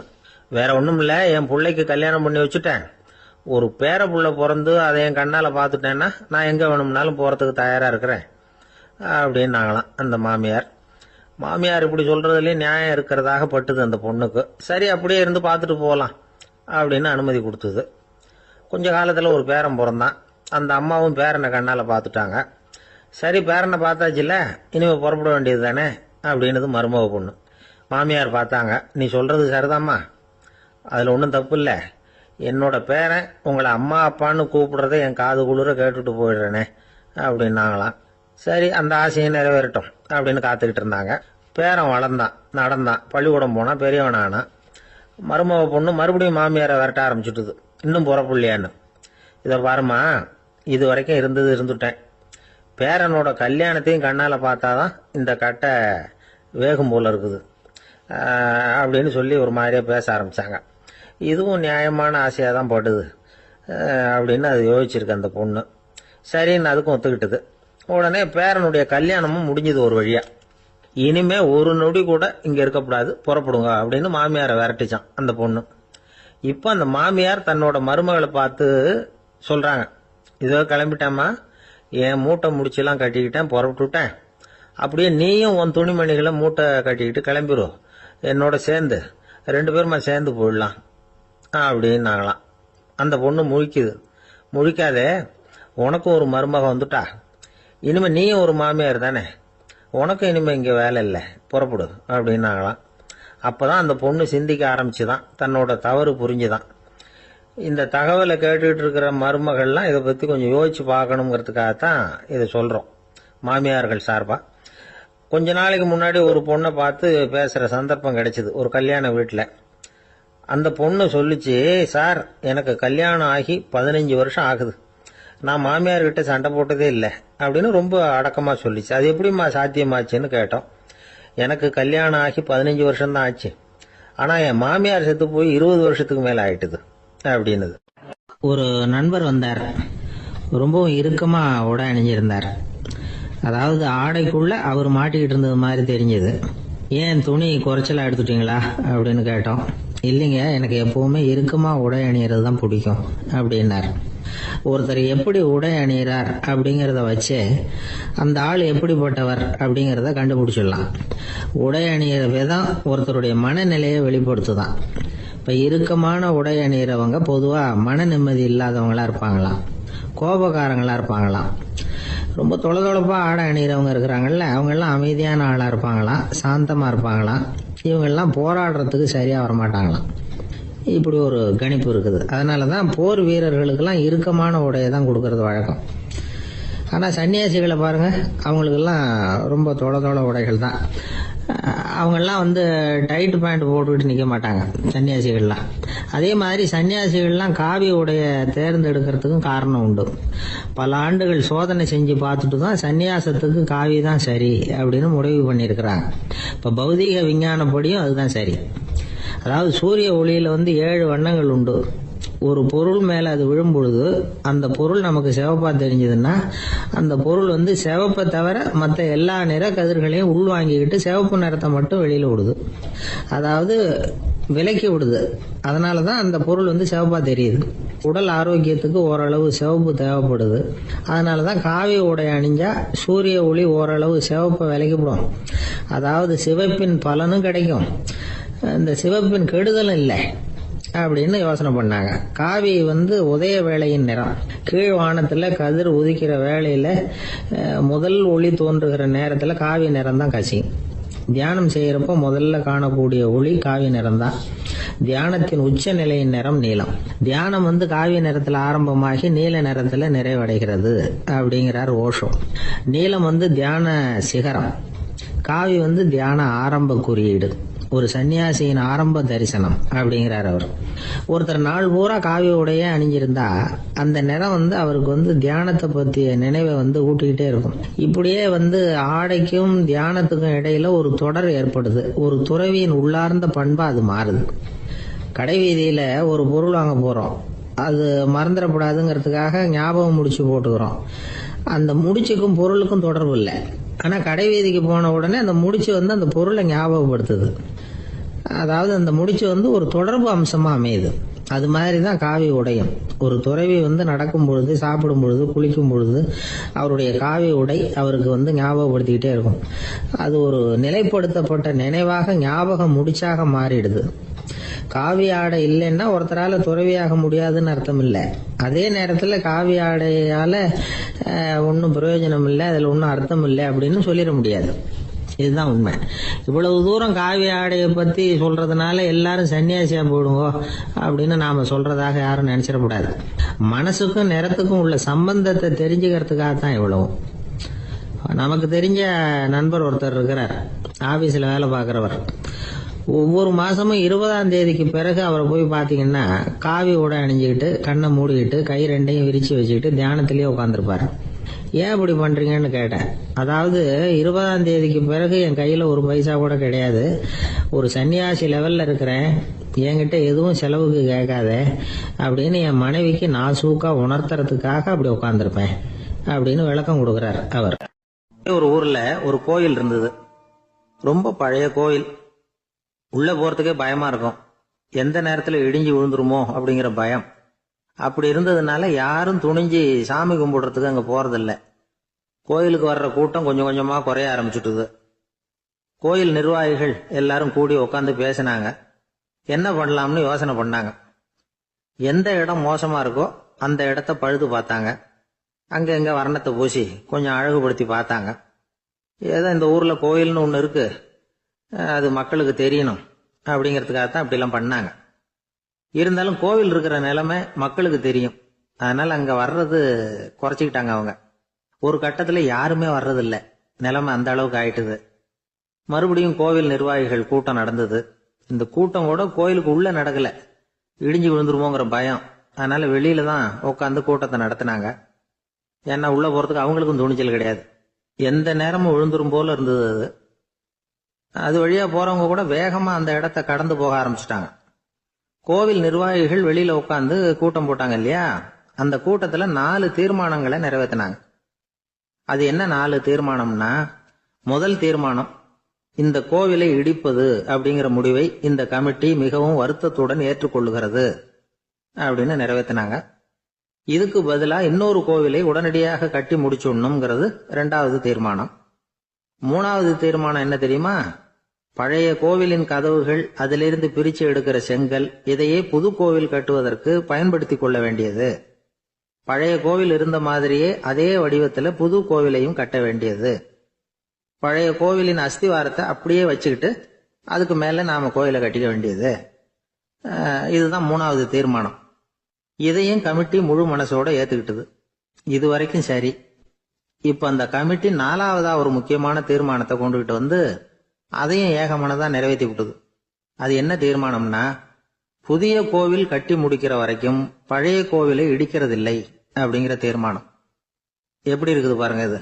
வேற ஒண்ணும் இல்ல, என் பிள்ளைக்கு கல்யாணம் பண்ணி வச்சுட்டேன். ஒரு பேர புள்ள பிறந்து அதை என் கண்ணால பாத்துட்டேன்னா நான் எங்க வேணும்னாலும் போறதுக்கு தயாரா இருக்கிறேன் அப்படின்னாங்களாம் அந்த மாமியார். மாமியார் இப்படி சொல்றதுலயே நியாயம் இருக்கிறதாக பட்டுது அந்த பொண்ணுக்கு. சரி, அப்படியே இருந்து பார்த்துட்டு போகலாம் அப்படின்னு அனுமதி கொடுத்தது. கொஞ்ச காலத்துல ஒரு பேரன் பிறந்தான். அந்த அம்மாவும் பேரனை கண்ணால பாத்துட்டாங்க. சரி, பேரனை பார்த்தாச்சுல்ல, இனிமே புறப்பட வேண்டியது தானே அப்படின்னது மருமக பொண்ணு. மாமியார் பார்த்தாங்க, நீ சொல்றது சரிதாம்மா, அதுல ஒன்றும் தப்பு இல்லை. என்னோட பேரன் உங்களை அம்மா அப்பான்னு கூப்பிடுறத என் காது குளிர கேட்டுட்டு போயிடுறேனே அப்படின்னாங்களாம். சரி, அந்த ஆசையை நிறைவேறட்டும் அப்படின்னு காத்துக்கிட்டு இருந்தாங்க. பேரன் வளர்ந்தான், நடந்தான், பள்ளிக்கூடம் போனா, பெரியவனானா. மருமக பொண்ணு மறுபடியும் மாமியாரை விரட்ட ஆரம்பிச்சுட்டுது, இன்னும் புறப்புள்ளியான்னு. இதை பாருமா, இது வரைக்கும் இருந்துட்டேன். பேரனோட கல்யாணத்தையும் கண்ணால பார்த்தாதான் இந்த கட்டை வேகும் போல இருக்குது அப்படின்னு சொல்லி ஒரு மாதிரியா பேச ஆரம்பிச்சாங்க. இதுவும் நியாயமான ஆசையா தான் படுது அப்படின்னு அது யோசிச்சிருக்கு அந்த பொண்ணு. சரின்னு அதுக்கும் ஒத்துக்கிட்டது. உடனே பேரனுடைய கல்யாணமும் முடிஞ்சது ஒரு வழியா. இனிமே ஒரு நொடி கூட இங்க இருக்கக்கூடாது, புறப்படுங்க அப்படின்னு மாமியாரை விரட்டிச்சான் அந்த பொண்ணு. இப்ப அந்த மாமியார் தன்னோட மருமகளை பார்த்து சொல்றாங்க, இதோ கிளம்பிட்டேம்மா, என் மூட்டை முடிச்செல்லாம் கட்டிக்கிட்டேன், புறப்பட்டுட்டேன். அப்படியே நீயும் உன் துணிமணிகளை மூட்டை கட்டிக்கிட்டு கிளம்பிடும் என்னோட சேர்ந்து, 2 பேருமா சேர்ந்து போயிடலாம் அப்படின்னாங்களாம். அந்த பொண்ணு முழிக்குது. முழிக்காதே, உனக்கும் ஒரு மருமக வந்துட்டா, இனிமே நீயும் ஒரு மாமியார் தானே, உனக்கும் இனிமே இங்க வேலை இல்லை, புறப்படு அப்படின்னாங்களாம். அப்பதான் அந்த பொண்ணு சிந்திக்க ஆரம்பிச்சுதான், தன்னோட தவறு புரிஞ்சுதான். இந்த தகவலை கேட்டுக்கிட்டு இருக்கிற மருமகள்லாம் இதை பத்தி கொஞ்சம் யோசிச்சு பார்க்கணுங்கிறதுக்காகத்தான் இதை சொல்றோம் மாமியார்கள் சார்பா. கொஞ்ச நாளைக்கு முன்னாடி ஒரு பொண்ணை பார்த்து பேசுற சந்தர்ப்பம் கிடைச்சது ஒரு கல்யாண வீட்டில். அந்த பொண்ணு சொல்லிச்சு, சார் எனக்கு கல்யாணம் ஆகி 15 வருஷம் ஆகுது, நான் மாமியார்கிட்ட சண்டை போட்டதே இல்லை அப்படின்னு ரொம்ப அடக்கமா சொல்லிச்சு. அது எப்படிமா சாத்தியமாச்சுன்னு கேட்டோம். எனக்கு கல்யாணம் ஆகி 15 வருஷம் தான் ஆச்சு, ஆனா என் மாமியார் செத்து போய் 20 வருஷத்துக்கு மேல ஆயிட்டுது அப்படின்னுது. ஒரு நண்பர் வந்தார், ரொம்பவும் இறுக்கமா உடை அணிஞ்சிருந்தார். அதாவது ஆடைக்குள்ள அவர் மாட்டிக்கிட்டு இருந்தது மாதிரி தெரிஞ்சது. ஏன் துணி குறைச்சலா எடுத்துட்டீங்களா அப்படின்னு கேட்டோம். இல்லைங்க, எனக்கு எப்பவுமே இறுக்கமா உடை அணியறது தான் பிடிக்கும் அப்படின்னார். ஒருத்தர் எப்படி உடை அணிகிறார் அப்படிங்கிறத வச்சு அந்த ஆள் எப்படிப்பட்டவர் அப்படிங்கிறத கண்டுபிடிச்சிடலாம். உடை அணிகிற விதம் ஒருத்தருடைய மனநிலையை வெளிப்படுத்துதான். இப்ப இறுக்கமான உடை அணிகிறவங்க பொதுவா மன நிம்மதி இல்லாதவங்களா இருப்பாங்களாம், கோபக்காரங்களா இருப்பாங்களாம். ரொம்ப தொலைதொலைப்பா ஆடை அணிகிறவங்க இருக்கிறாங்கல்ல, அவங்க எல்லாம் அமைதியான ஆளா இருப்பாங்களாம், சாந்தமா இருப்பாங்களாம். இவங்கெல்லாம் போராடுறதுக்கு சரியா வரமாட்டாங்களாம். இப்படி ஒரு கணிப்பு இருக்குது. அதனாலதான் போர் வீரர்களுக்கெல்லாம் இறுக்கமான உடையை தான் கொடுக்கறது வழக்கம். ஆனா சன்னியாசிகளை பாருங்க, அவங்களுக்கெல்லாம் ரொம்ப தொலை உடைகள் தான். அவங்கெல்லாம் டைட் பேண்ட் போட்டுக்கிட்டு நிக்க மாட்டாங்க சன்னியாசிகள்லாம். அதே மாதிரி சன்னியாசிகள்லாம் காவி உடைய தேர்ந்தெடுக்கிறதுக்கும் காரணம் உண்டு. பல ஆண்டுகள் சோதனை செஞ்சு பார்த்துட்டு தான் சன்னியாசத்துக்கு காவி தான் சரி அப்படின்னு முடிவு பண்ணியிருக்கிறாங்க. இப்ப பௌதிக விஞ்ஞானப்படியும் அதுதான் சரி. அதாவது சூரிய ஒளியில 7 வண்ணங்கள் உண்டு. ஒரு பொருள் மேல அது விழும் பொழுது அந்த பொருள் நமக்கு சிவப்பா தெரிஞ்சதுன்னா அந்த பொருள் சிவப்பை தவிர மற்ற எல்லா நிற கதிர்களையும் உள்வாங்கிக்கிட்டு சிவப்பு நிறத்தை மட்டும் வெளியில விடுது. அதாவது விலக்கி விடுது. அதனால தான் அந்த பொருள் சிவப்பா தெரியுது. உடல் ஆரோக்கியத்துக்கு ஓரளவு சிவப்பு தேவைப்படுது. அதனால தான் காவி உடை அணிஞ்சா சூரிய ஒளி ஓரளவு சிவப்பை விலக்கிவிடும். அதாவது சிவப்பின் பலனும் கிடைக்கும், இந்த சிவப்பின் கெடுதலும் இல்லை அப்படின்னு யோசனை பண்ணாங்க. காவி உதய வேளையின் நிறம். கீழ் வானத்துல கதிர் உதிக்கிற வேளையில முதல் ஒளி தோன்றுகிற நேரத்துல காவி நிறம் தான் கசியும். தியானம் செய்யறப்போ முதல்ல காணக்கூடிய ஒளி காவி நிறம் தான். தியானத்தின் உச்ச நிலையின் நிறம் நீலம். தியானம் காவி நிறத்துல ஆரம்பமாகி நீல நிறத்துல நிறைவடைகிறது அப்படிங்கிறார் ஓஷோ. நீலம் தியான சிகரம், காவி தியான ஆரம்ப குறியீடு, ஒரு சன்னியாசியின் ஆரம்ப தரிசனம் அப்படிங்கிறார் அவர். ஒருத்தர் நாள் பூரா காவி உடைய அணிஞ்சிருந்தா அந்த நிறம் அவருக்கு தியானத்தை பற்றிய நினைவை ஊட்டிக்கிட்டே இருக்கும். இப்படியே ஆடைக்கும் தியானத்துக்கும் இடையில ஒரு தொடர் ஏற்படுது. ஒரு துறவியின் உள்ளார்ந்த பண்பா அது மாறுது. கடை வீதியில ஒரு பொருள் வாங்க போறோம், அது மறந்துடக்கூடாதுங்கிறதுக்காக ஞாபகம் முடிச்சு போட்டுக்கிறோம். அந்த முடிச்சுக்கும் பொருளுக்கும் தொடர்பு இல்லை. ஆனா கடை வீதிக்கு போன உடனே அந்த முடிச்சு அந்த பொருளை ஞாபகப்படுத்துது. அதாவது அந்த முடிச்சு ஒரு தொடர்பு அம்சமா அமையுது. அது மாதிரி தான் காவி உடையும். ஒரு துறவி நடக்கும் பொழுது, சாப்பிடும் பொழுது, குளிக்கும் பொழுது அவருடைய காவி உடை அவருக்கு ஞாபகப்படுத்திக்கிட்டே இருக்கும். அது ஒரு நிலைப்படுத்தப்பட்ட நினைவாக ஞாபக முடிச்சாக மாறிடுது. காவி ஆடை இல்லைன்னா ஒருத்தரால துறவியாக முடியாதுன்னு அர்த்தம் இல்லை. அதே நேரத்துல காவி ஆடையால ஒன்றும் பிரயோஜனம் இல்லை, அதுல ஒன்றும் அர்த்தம் இல்லை அப்படின்னு சொல்லிட முடியாது. இதுதான் உண்மை. இவ்வளவு தூரம் காவி ஆடையை பத்தி சொல்றதுனால எல்லாரும் சன்னியாசியா போடுங்க அப்படின்னு நாம சொல்றதாக யாரும் நினைச்சிடக்கூடாது. மனசுக்கும் நிறத்துக்கும் உள்ள சம்பந்தத்தை தெரிஞ்சுக்கிறதுக்காக தான் இவ்வளவு. நமக்கு தெரிஞ்ச நண்பர் ஒருத்தர் இருக்கிறார், ஆபீஸ்ல வேலை பார்க்கிறவர். ஒவ்வொரு மாசமும் 20ஆம் தேதிக்கு பிறகு அவரை போய் பாத்தீங்கன்னா காவி உடை அணிஞ்சுக்கிட்டு, கண்ணை மூடிக்கிட்டு, கை ரெண்டையும் விரிச்சு வச்சுக்கிட்டு தியானத்திலேயே உட்காந்துருப்பாரு. ஏன் இப்படி பண்றீங்கன்னு கேட்டேன். அதாவது 20ஆம் தேதிக்கு பிறகு என் கையில ஒரு பைசா கூட கிடையாது, ஒரு சன்னியாசி லெவல்ல இருக்கிறேன், என்கிட்ட எதுவும் செலவுக்கு கேட்காத அப்படின்னு என் மனைவிக்கு நாசூக்கா உணர்த்துறதுக்காக அப்படி உட்காந்துருப்பேன் அப்படின்னு விளக்கம் கொடுக்கிறார் அவர். ஒரு ஊர்ல ஒரு கோயில் இருந்தது, ரொம்ப பழைய கோயில். உள்ள போறதுக்கே பயமா இருக்கும், எந்த நேரத்துல இடிஞ்சு விழுந்துருமோ அப்படிங்கிற பயம். அப்படி இருந்ததுனால யாரும் துணிஞ்சு சாமி கும்பிடுறதுக்கு அங்க போறதில்ல. கோயிலுக்கு வர்ற கூட்டம் கொஞ்சம் கொஞ்சமா குறைய ஆரம்பிச்சுட்டுது. கோயில் நிர்வாகிகள் எல்லாரும் கூடி உட்காந்து பேசினாங்க. என்ன பண்ணலாம்னு யோசனை பண்ணாங்க. எந்த இடம் மோசமா இருக்கோ அந்த இடத்த பழுது பார்த்தாங்க. அங்க எங்க வர்ணத்தை பூசி கொஞ்சம் அழகுபடுத்தி பார்த்தாங்க. ஏதோ இந்த ஊர்ல கோயில்னு ஒண்ணு இருக்கு, அது மக்களுக்கு தெரியணும் அப்படிங்கிறதுக்காகத்தான் அப்படிலாம் பண்ணாங்க. இருந்தாலும் கோவில் இருக்கிற நிலைமை மக்களுக்கு தெரியும், அதனால அங்க வர்றது குறைச்சிக்கிட்டாங்க அவங்க. ஒரு கட்டத்துல யாருமே வர்றதில்லை, நிலைமை அந்த அளவுக்கு ஆயிட்டுது. மறுபடியும் கோவில் நிர்வாகிகள் கூட்டம் நடந்தது. இந்த கூட்டம் கூட கோயிலுக்கு உள்ள நடக்கல, இடிஞ்சு விழுந்துருமோங்கிற பயம். அதனால வெளியில தான் உட்காந்து கூட்டத்தை நடத்தினாங்க. ஏன்னா உள்ள போறதுக்கு அவங்களுக்கும் துணிச்சல் கிடையாது, எந்த நேரமும் விழுந்துரும் போல இருந்தது அது. அது வழியா போறவங்க கூட வேகமா அந்த இடத்த கடந்து போக ஆரம்பிச்சுட்டாங்க. கோவில் நிர்வாகிகள் வெளியில உட்காந்து கூட்டம் போட்டாங்க இல்லையா, அந்த கூட்டத்துல 4 தீர்மானங்களை நிறைவேற்றினாங்க. அது என்ன 4 தீர்மானம்னா, முதல் தீர்மானம், இந்த கோவிலை இடிப்பது அப்படிங்கிற முடிவை இந்த கமிட்டி மிகவும் வருத்தத்துடன் ஏற்றுக்கொள்ளுகிறது அப்படின்னு நிறைவேற்றினாங்க. இதுக்கு பதிலா இன்னொரு கோவிலை உடனடியாக கட்டி முடிச்சுடணுங்கிறது 2வது தீர்மானம். 3வது தீர்மானம் என்ன தெரியுமா, பழைய கோவிலின் கதவுகள், அதிலிருந்து பிரிச்சு எடுக்கிற செங்கல், இதையே புது கோவில் கட்டுவதற்கு பயன்படுத்தி கொள்ள வேண்டியது. பழைய கோவில் இருந்த மாதிரியே அதே வடிவத்துல புது கோவிலையும் கட்ட வேண்டியது. பழைய கோவிலின் அஸ்திவாரத்தை அப்படியே வச்சுக்கிட்டு அதுக்கு மேல நாம கோயிலை கட்டிக்க வேண்டியது. இதுதான் 3வது தீர்மானம். இதையும் கமிட்டி முழு மனசோட ஏத்துக்கிட்டது. இது வரைக்கும் சரி. இப்ப அந்த கமிட்டி 4வதா ஒரு முக்கியமான தீர்மானத்தை கொண்டுகிட்டு அதையும் ஏகமனதா நிறைவேற்றி விட்டது. அது என்ன தீர்மானம்னா, புதிய கோவில் கட்டி முடிக்கிற வரைக்கும் பழைய கோவிலை இடிக்கிறதில்லை அப்படிங்கிற தீர்மானம். எப்படி இருக்குது பாருங்க இது.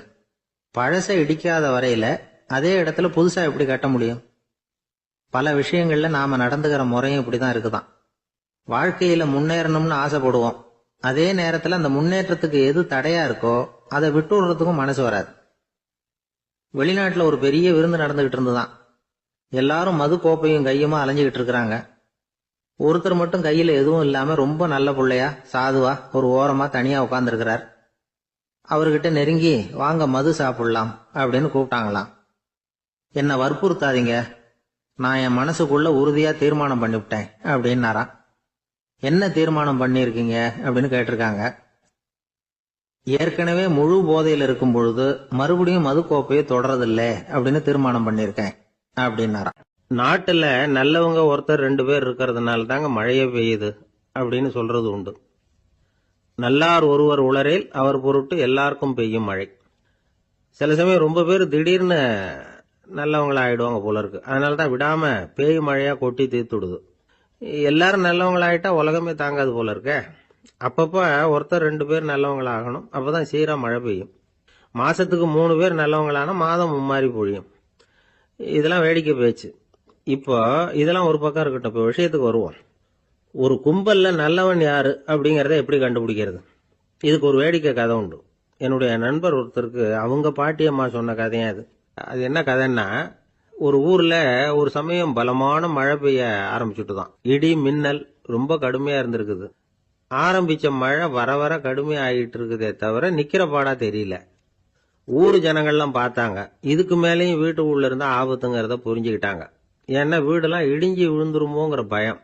பழசை இடிக்காத வரையில அதே இடத்துல புதுசா எப்படி கட்ட முடியும்? பல விஷயங்கள்ல நாம நடந்துகிற முறையும் இப்படிதான் இருக்குதான். வாழ்க்கையில முன்னேறணும்னு ஆசைப்படுவோம், அதே நேரத்துல அந்த முன்னேற்றத்துக்கு எது தடையா இருக்கோ அதை விட்டு விடுறதுக்கும் மனசு வராது. வெளிநாட்டுல ஒரு பெரிய விருந்து நடந்துகிட்டு இருந்துதான். எல்லாரும் மது கோப்பையும் கையுமா அலைஞ்சுகிட்டு இருக்கிறாங்க. ஒருத்தர் மட்டும் கையில எதுவும் இல்லாம ரொம்ப நல்ல பிள்ளையா சாதுவா ஒரு ஓரமா தனியா உட்கார்ந்துருக்கிறார். அவர்கிட்ட நெருங்கி வாங்க மது சாப்பிடலாம் அப்படின்னு கூப்பிட்டாங்களாம். என்ன வற்புறுத்தாதீங்க, நான் என் மனசுக்குள்ள உறுதியா தீர்மானம் பண்ணிவிட்டேன் அப்படின்னாராம். என்ன தீர்மானம் பண்ணிருக்கீங்க அப்படின்னு கேட்டிருக்காங்க. ஏற்கனவே முழு போதையில் இருக்கும் பொழுது மறுபடியும் மது கோப்பையை தொடரதில்லை அப்படின்னு தீர்மானம் பண்ணிருக்கேன் அப்படின்னாராம். நாட்டுல நல்லவங்க ஒருத்தர் 2 பேர் இருக்கிறதுனால தாங்க மழையே பெய்யுது அப்படின்னு சொல்றது உண்டு. நல்லார் ஒருவர் உளரேல் அவர் பொருட்டு எல்லாருக்கும் பெய்யும் மழை. சில சமயம் ரொம்ப பேர் திடீர்னு நல்லவங்களா ஆயிடுவாங்க போல இருக்கு. அதனால தான் விடாம பேய் மழையா கொட்டி தீர்த்துடுது. எல்லாரும் நல்லவங்களாயிட்டா உலகமே தாங்காது போல இருக்க. அப்பப்ப ஒருத்தர் 2 பேர் நல்லவங்களாகணும், அப்பதான் சீரா மழை பெய்யும். மாசத்துக்கு 3 பேர் நல்லவங்களானா மாதம் மும்மாரி பொழியும். இதெல்லாம் வேடிக்கை பேச்சு. இப்போ இதெல்லாம் ஒரு பக்கம் இருக்கட்டும், இப்போ விஷயத்துக்கு வருவோம். ஒரு கும்பல்ல நல்லவன் யாரு அப்படிங்கறத எப்படி கண்டுபிடிக்கிறது? இதுக்கு ஒரு வேடிக்கை கதை உண்டு. என்னுடைய நண்பர் ஒருத்தருக்கு அவங்க பாட்டியம்மா சொன்ன கதையா அது. அது என்ன கதைன்னா, ஒரு ஊர்ல ஒரு சமயம் பலமான மழை பெய்ய ஆரம்பிச்சுட்டுதான். இடி மின்னல் ரொம்ப கடுமையா இருந்திருக்குது. ஆரம்பிச்ச மழை வர வர கடுமையா ஆகிட்டு இருக்குதே தவிர நிக்கிற பாடா தெரியல. ஊர் ஜனங்கள்லாம் பார்த்தாங்க. இதுக்கு மேலேயும் வீட்டுக்குள்ள இருந்தா ஆபத்துங்கிறத புரிஞ்சுக்கிட்டாங்க. ஏன்னா வீடெல்லாம் இடிஞ்சு விழுந்துருமோங்கிற பயம்.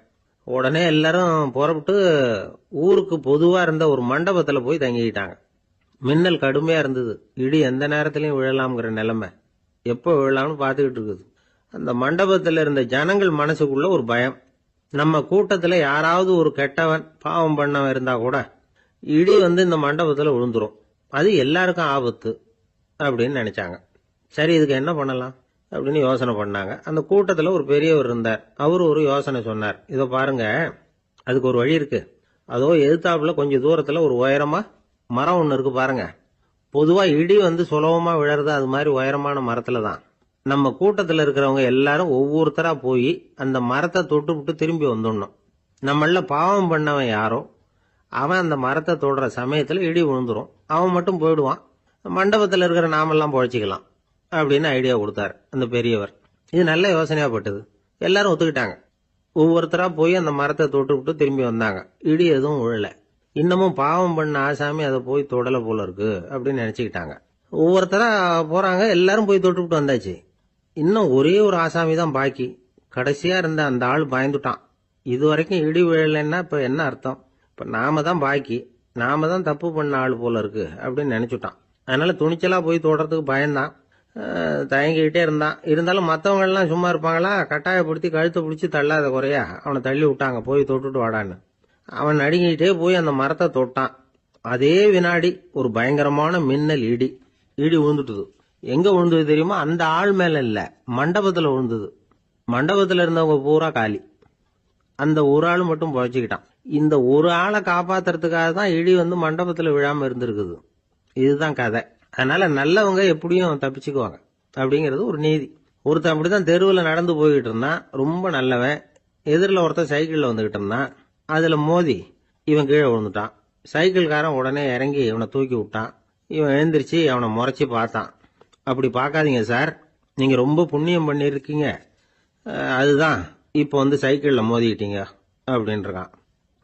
உடனே எல்லாரும் புறப்பட்டு ஊருக்கு பொதுவா இருந்த ஒரு மண்டபத்துல போய் தங்கிக்கிட்டாங்க. மின்னல் கடுமையா இருந்தது. இடி எந்த நேரத்திலையும் விழலாம்ங்கிற நிலைமை. எப்போ விழலாம்னு பார்த்துக்கிட்டு இருக்குது. அந்த மண்டபத்துல இருந்த ஜனங்கள் மனசுக்குள்ள ஒரு பயம். நம்ம கூட்டத்துல யாராவது ஒரு கெட்டவன் பாவம் பண்ணவன் இருந்தா கூட இடி இந்த மண்டபத்துல விழுந்துரும், அது எல்லாருக்கும் ஆபத்து அப்படின்னு நினைச்சாங்க. சரி, இதுக்கு என்ன பண்ணலாம் அப்படின்னு யோசனை பண்ணாங்க. அந்த கூட்டத்துல ஒரு பெரியவர் இருந்தார். அவரு ஒரு யோசனை சொன்னார். இதோ பாருங்க, அதுக்கு ஒரு வழி இருக்கு. அதோ எதிர்த்தாப்புல கொஞ்சம் தூரத்துல ஒரு உயரமா மரம் ஒண்ணு இருக்கு பாருங்க. பொதுவா இடி சுலபமா விழறது அது மாதிரி உயரமான மரத்துல தான். நம்ம கூட்டத்துல இருக்கிறவங்க எல்லாரும் ஒவ்வொருத்தரா போய் அந்த மரத்தை தொட்டு விட்டு திரும்பி வந்துடணும். நம்மள பாவம் பண்ணவன் யாரோ அவன் அந்த மரத்தை தொடுற சமயத்துல இடி விழுந்துரும், அவன் மட்டும் போயிடுவான். மண்டபத்துல இருக்கிற நாமெல்லாம் பொழைச்சிக்கலாம் அப்படின்னு ஐடியா கொடுத்தாரு அந்த பெரியவர். இது நல்ல யோசனையா பட்டது. எல்லாரும் ஒத்துக்கிட்டாங்க. ஒவ்வொருத்தரா போய் அந்த மரத்தை தொட்டு விட்டு திரும்பி வந்தாங்க. இடி எதுவும் விழல. இன்னமும் பாவம் பண்ண ஆசாமி அதை போய் தொடல போல இருக்கு அப்படின்னு நினைச்சுக்கிட்டாங்க. ஒவ்வொருத்தரா போறாங்க. எல்லாரும் போய் தொட்டு விட்டு வந்தாச்சு. இன்னும் ஒரே ஒரு ஆசாமி தான் பாக்கி. கடைசியா இருந்த அந்த ஆள் பயந்துட்டான். இது வரைக்கும் இடி விழலைன்னா இப்ப என்ன அர்த்தம்? இப்ப நாம தான் பாக்கி, நாம தான் தப்பு பண்ண ஆள் போல இருக்கு அப்படின்னு நினைச்சுட்டான். அதனால துணிச்சலா போய் தொடறதுக்கு பயந்தான். தயங்கிக்கிட்டே இருந்தான். இருந்தாலும் மற்றவங்க எல்லாம் சும்மா இருப்பாங்களா? கட்டாயப்படுத்தி கழுத்தை பிடிச்சி தள்ளாத குறையா அவனை தள்ளி விட்டாங்க. போய் தொட்டுட்டு வாடான்னு. அவன் நடுங்கிட்டே போய் அந்த மரத்தை தொட்டான். அதே வினாடி ஒரு பயங்கரமான மின்னல் இடி விழுந்துட்டுது. எங்க விழுந்தது தெரியுமா? அந்த ஆள் மேல இல்ல, மண்டபத்துல விழுந்தது. மண்டபத்துல இருந்தவங்க பூரா காலி. அந்த ஒரு ஆள் மட்டும் பொழைச்சிக்கிட்டான். இந்த ஒரு ஆளை காப்பாத்துறதுக்காக தான் இடி மண்டபத்துல விழாம இருந்திருக்குது. இதுதான் கதை. அதனால நல்லவங்க எப்படியும் தப்பிச்சுக்குவாங்க அப்படிங்கிறது ஒரு நீதி. ஒருத்தன் அப்படிதான் தெருவில் நடந்து போய்கிட்டு இருந்தான், ரொம்ப நல்லவன். எதிரில் ஒருத்தன் சைக்கிள்ல வந்துகிட்டு இருந்தான். அதுல மோதி இவன் கீழே விழுந்துட்டான். சைக்கிள்காரன் உடனே இறங்கி இவனை தூக்கி விட்டான். இவன் எழுந்திரிச்சு அவனை முறைச்சி பார்த்தான். அப்படி பார்க்காதீங்க சார், நீங்க ரொம்ப புண்ணியம் பண்ணிருக்கீங்க, அதுதான் இப்போ சைக்கிள்ல மோதிக்கிட்டீங்க அப்படின்றான்.